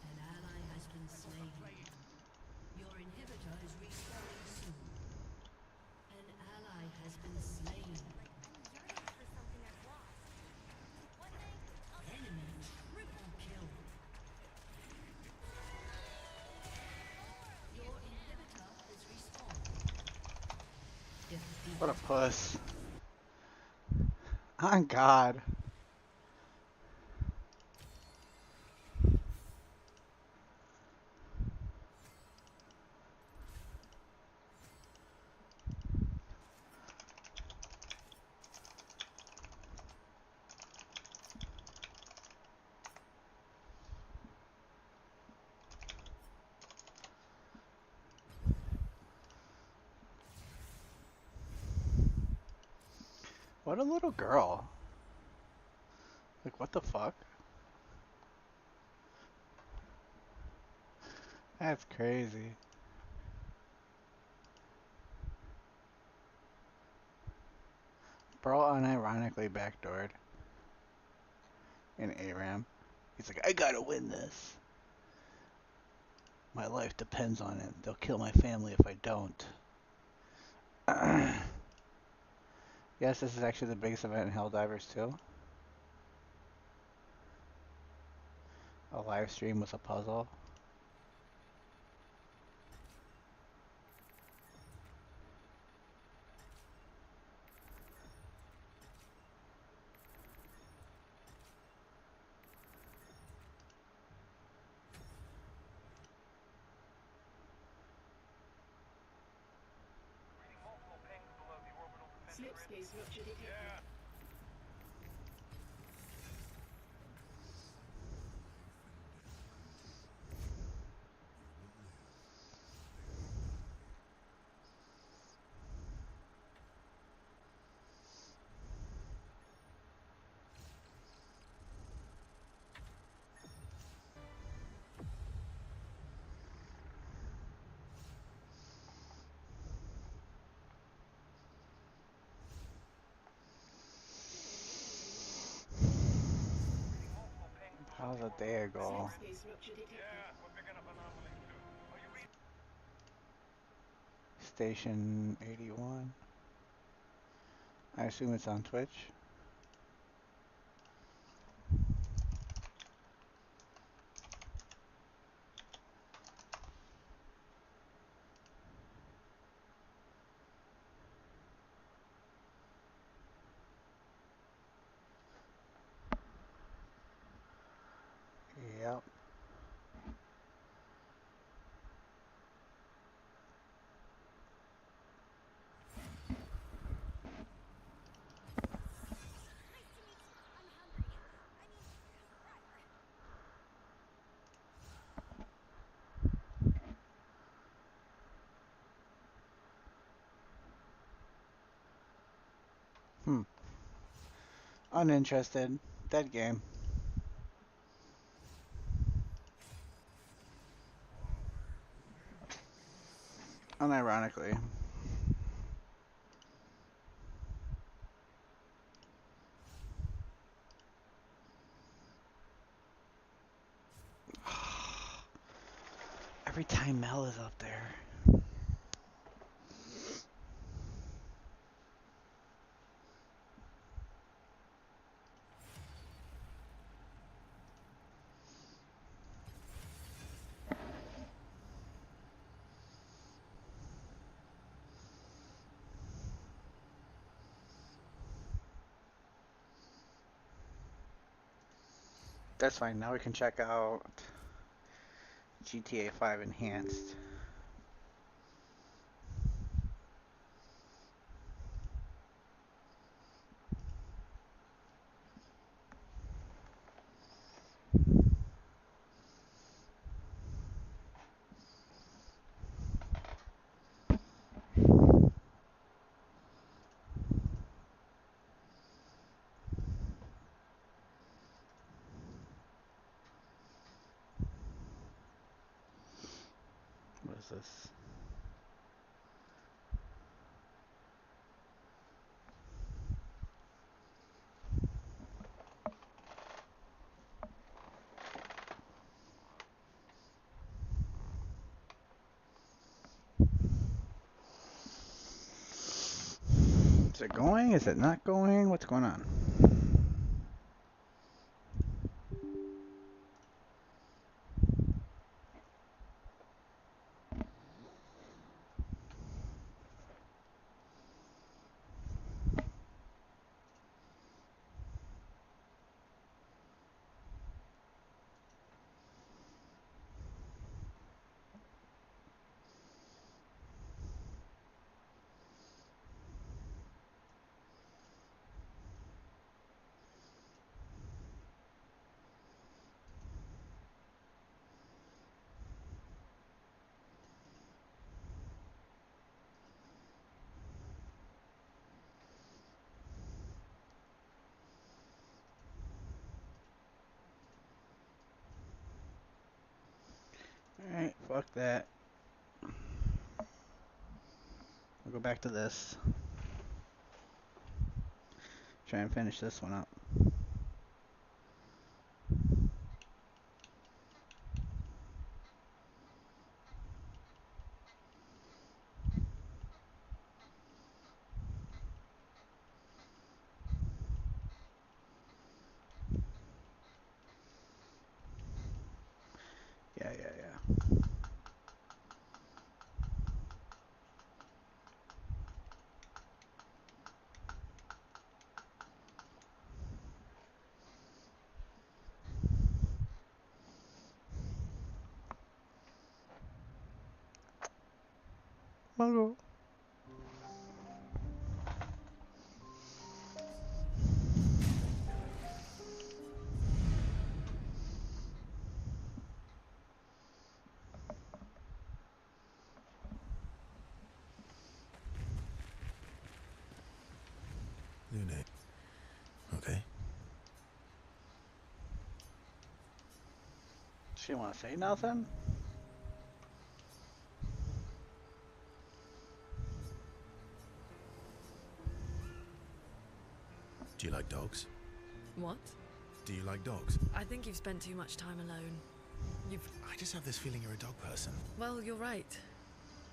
An ally has been slain. Your inhibitor is respawning soon. An ally has been slain. Enemy triple kill. Your inhibitor has respawned. Defeat. What a puss. On God. What a little girl. Like, what the fuck? That's crazy. Bro unironically backdoored in ARAM. He's like, I gotta win this. My life depends on it. They'll kill my family if I don't. Yes, this is actually the biggest event in Helldivers too. A live stream with a puzzle. Slipspace rupture detected. How's a day ago? Slipspace rupture detected. Station 81. I assume it's on Twitch. Yep. Uninterested. Dead game. Unironically. Every time Mel is up there. That's fine. Now we can check out GTA 5 Enhanced. What is this? Is it going? Is it not going? What's going on? Alright, fuck that. We'll go back to this. Try and finish this one up. Yeah. Mongo. New name. Okay. She want to say nothing? Do you like dogs? What? Do you like dogs? I think you've spent too much time alone. I just have this feeling you're a dog person. Well, you're right.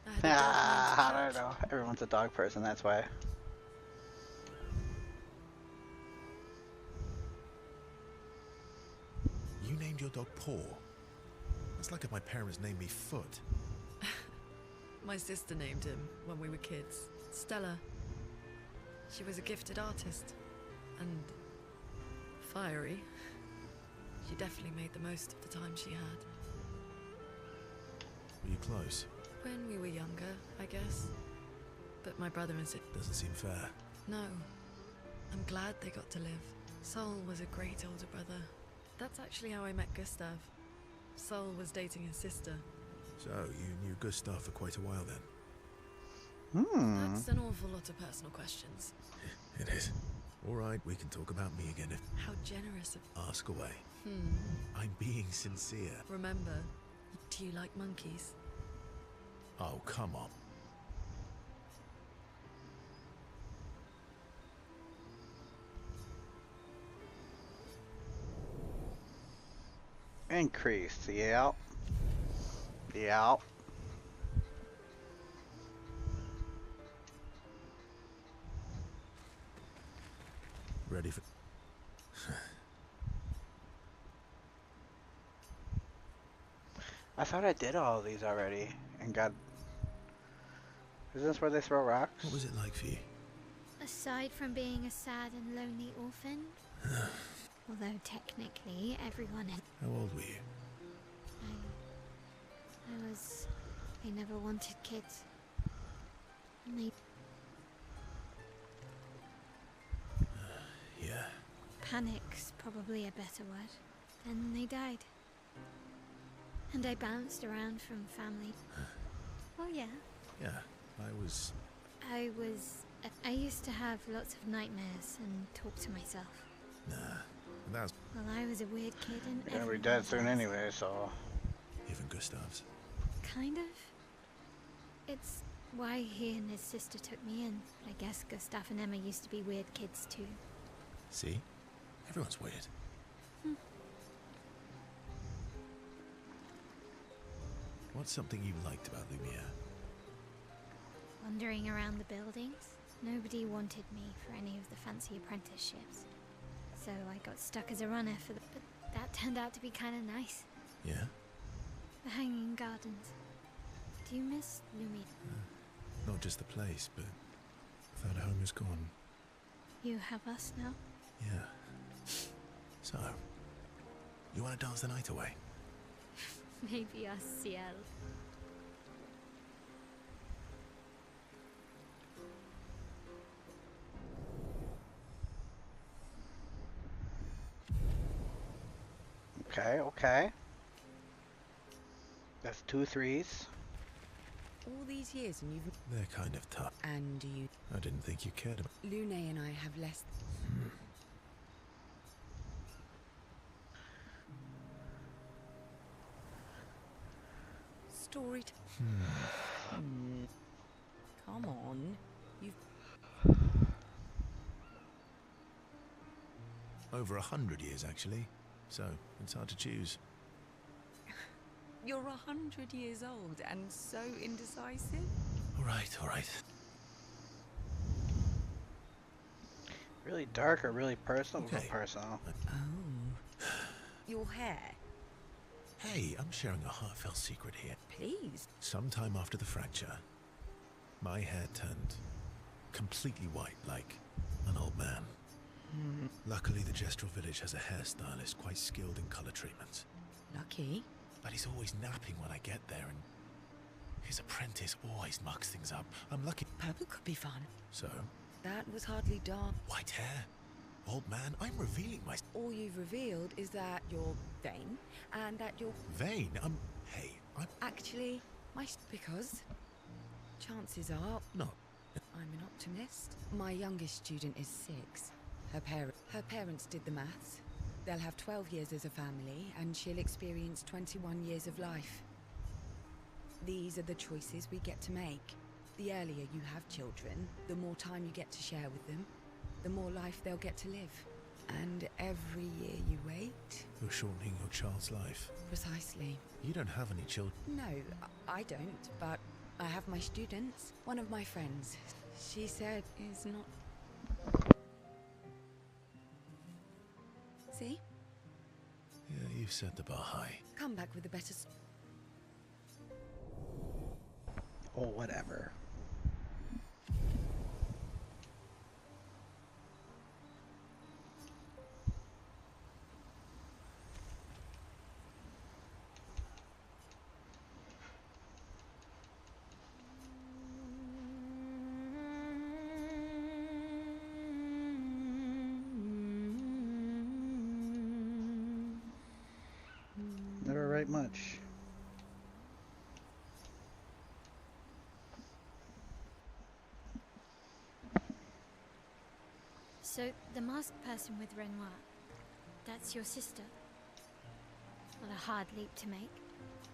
I had a dog I named don't know. Everyone's a dog person, that's why. You named your dog Paw. That's like if my parents named me Foot. My sister named him when we were kids. Stella. She was a gifted artist. And fiery. She definitely made the most of the time she had. Were you close? When we were younger, I guess. But my brother and sister... Doesn't seem fair. No. I'm glad they got to live. Sol was a great older brother. That's actually how I met Gustav. Sol was dating his sister. So, you knew Gustav for quite a while then? That's an awful lot of personal questions. It is. All right, we can talk about me again if... How generous of... Ask away. Hmm. I'm being sincere. Remember, do you like monkeys? Oh, come on. Increase. Yep. Yep. Ready for... I thought I did all of these already and got... Is this where they throw rocks? What was it like for you? Aside from being a sad and lonely orphan, although technically everyone in... How old were you? They never wanted kids. And they... Yeah. Panic's probably a better word. Then they died. And I bounced around from family. Oh yeah. Yeah, I used to have lots of nightmares and talk to myself. Nah, that's... Well, I was a weird kid and You're gonna be dead soon anyway, so... Even Gustav's. Kind of. It's why he and his sister took me in. But I guess Gustav and Emma used to be weird kids too. See? Everyone's weird. What's something you liked about Lumiere? Wandering around the buildings, nobody wanted me for any of the fancy apprenticeships. So I got stuck as a runner for the... But that turned out to be kind of nice. Yeah? The Hanging Gardens. Do you miss Lumiere? Not just the place, but that home is gone. You have us now? Yeah. So, you want to dance the night away? Maybe us, Ciel. Okay, okay. That's 2 3s. All these years and you've... They're kind of tough. And you... I didn't think you cared about... Lune and I have less... Story... Come on. You've... Over 100 years, actually. So, it's hard to choose. You're 100 years old and so indecisive? All right. Really dark or really personal? Okay. Personal. Oh. Your hair? Hey, I'm sharing a heartfelt secret here. Please. Sometime after the fracture, my hair turned completely white, like an old man. Luckily, the Gestrel village has a hairstylist quite skilled in color treatments. Lucky? But he's always napping when I get there, and his apprentice always mucks things up. I'm lucky. Purple could be fun. So? That was hardly dark. White hair? Old man, I'm revealing my... All you've revealed is that you're vain, and that you're... Vain? Hey, I'm... Actually, because... Chances are... No. I'm an optimist. My youngest student is 6. Her parents did the maths. They'll have 12 years as a family, and she'll experience 21 years of life. These are the choices we get to make. The earlier you have children, the more time you get to share with them, the more life they'll get to live. And every year you wait... You're shortening your child's life. Precisely. You don't have any children. No, I don't, but I have my students. One of my friends, she said, is not... See? Yeah, you've set the bar high. Come back with a better... Oh, whatever. Never write much. So, the masked person with Renoir, that's your sister? Not a hard leap to make.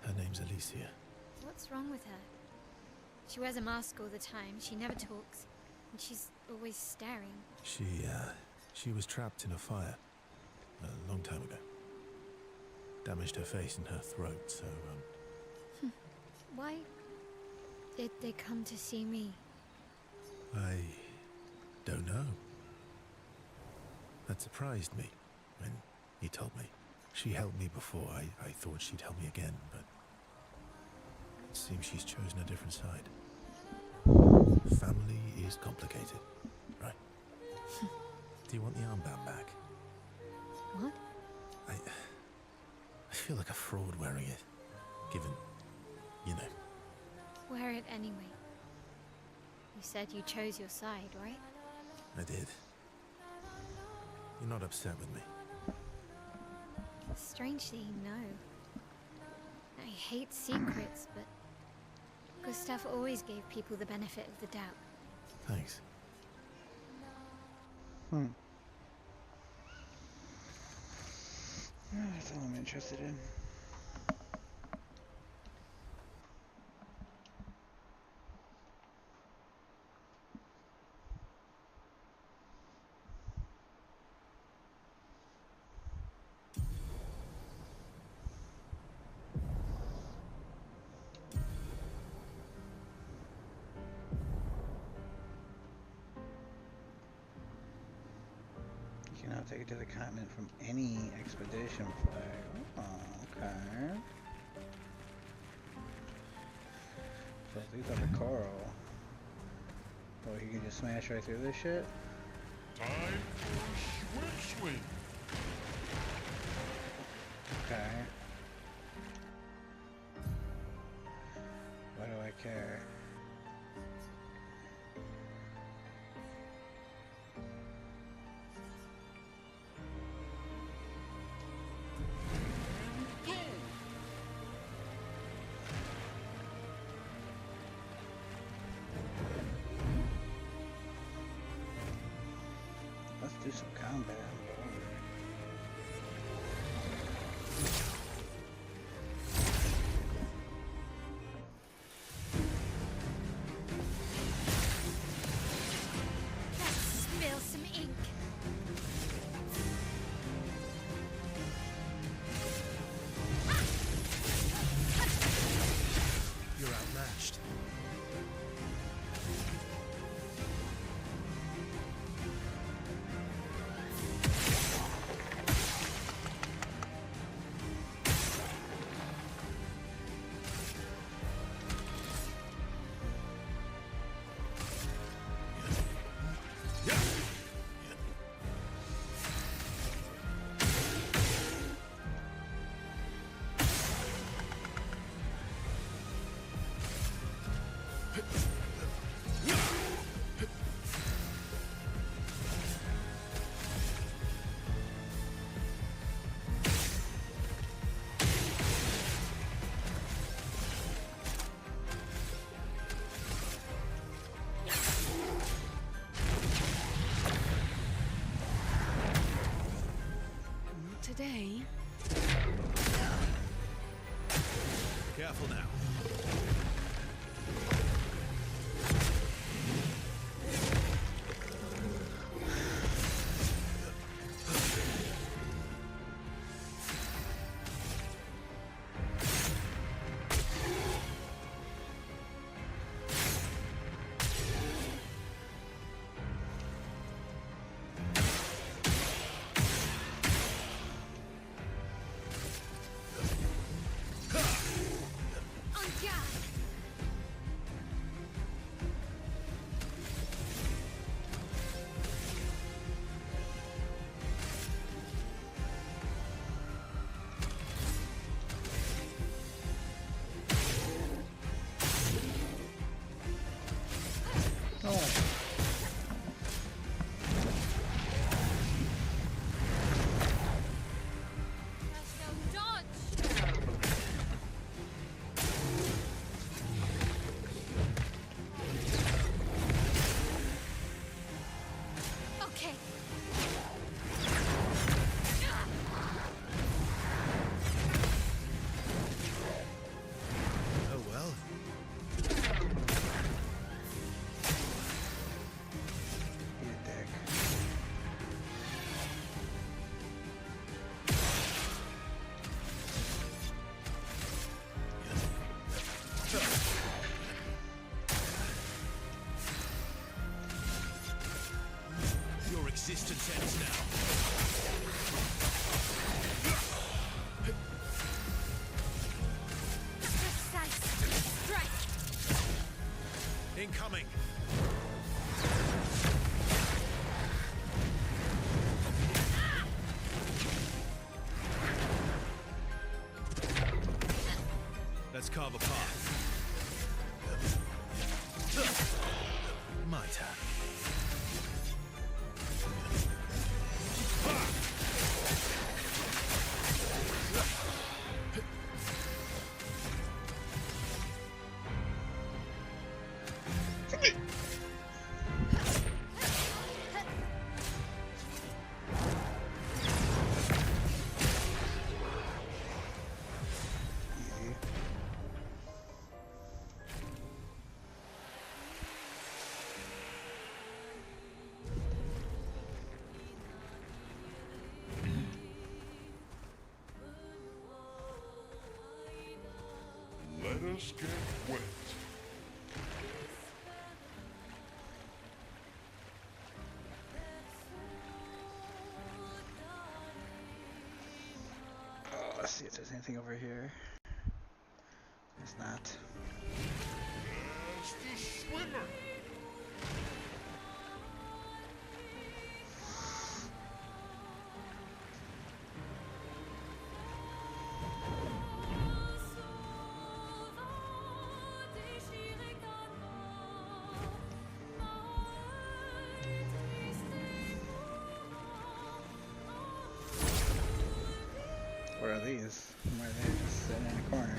Her name's Alicia. What's wrong with her? She wears a mask all the time, she never talks, and she's always staring. She was trapped in a fire a long time ago. Damaged her face and her throat, so, Why did they come to see me? I don't know. That surprised me when he told me. She helped me before. I thought she'd help me again, but it seems she's chosen a different side. Family is complicated, right? Do you want the armband back? What? I feel like a fraud wearing it, given, you know. Wear it anyway. You said you chose your side, right? I did. You're not upset with me. Strangely, no. I hate secrets, but Gustav always gave people the benefit of the doubt. Thanks. That's all I'm interested in. You cannot take it to the continent from any expedition flag. Oh, okay. So these are the coral. Oh, you can just smash right through this shit? Time for swing swing. Okay. Why do I care? Let's do some combat. Let's spill some ink. You're outmatched. Not today. Careful now. On guard! Distant ends now. Incoming. Let's carve a path. My turn. Let us get wet. Oh, let's see if there's anything over here. There's not. As the swimmer. What are these? Why are they just sitting in a corner?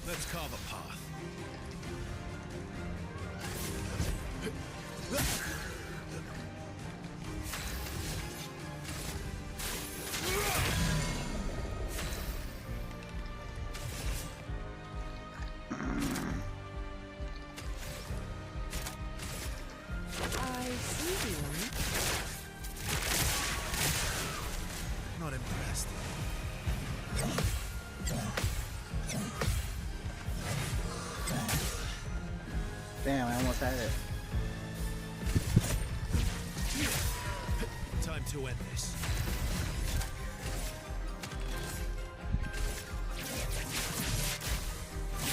Let's carve a path. I see you. Not impressed. Damn, I almost had it. Time to end this.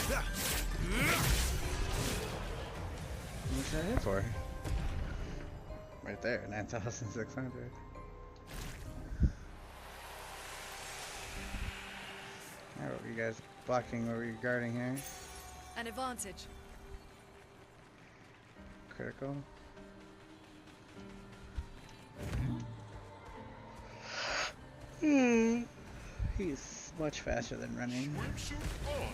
How much did I hit for? Right there, 9,600. Alright, what were you guys blocking? What were you guarding here? An advantage. Critical. He's much faster than running. Swimsuit on.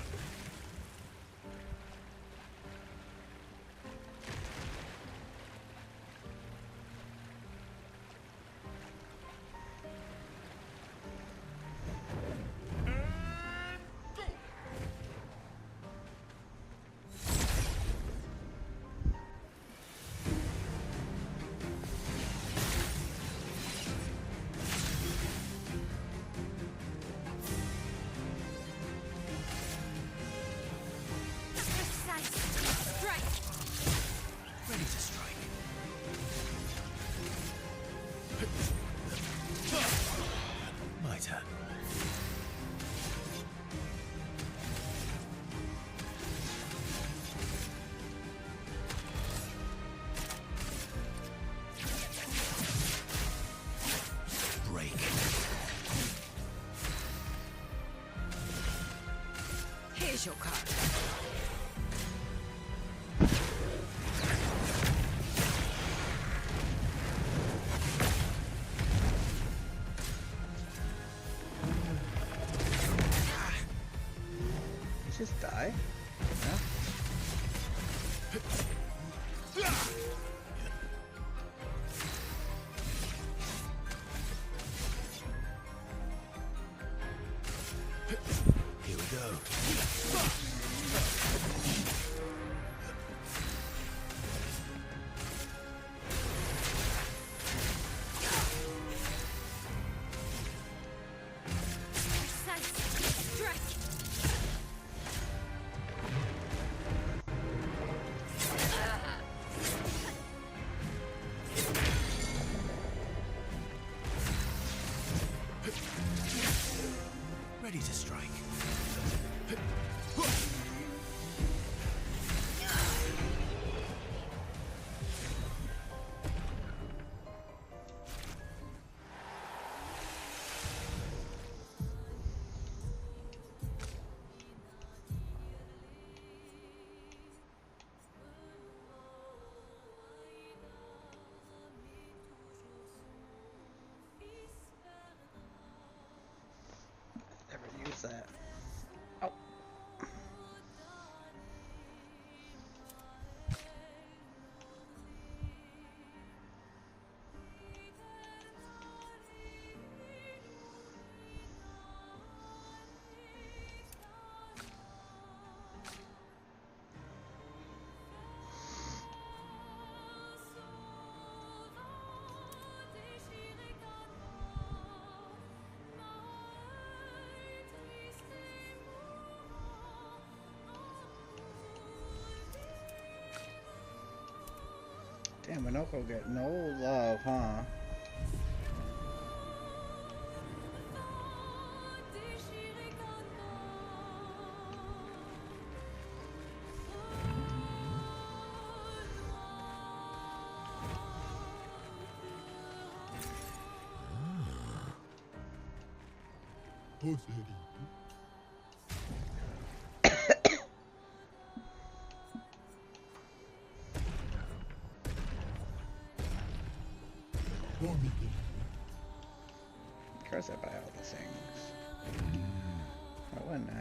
Ready to strike. My turn. Break. Here's your card. Just die? Yeah. Here we go. that? Oh. Damn, Minoko get no love, huh? Of course I buy all these things. Why wouldn't I?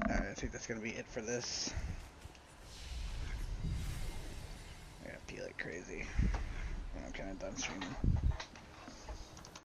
Alright, I think that's gonna be it for this. I gotta pee like crazy. I'm kinda done streaming.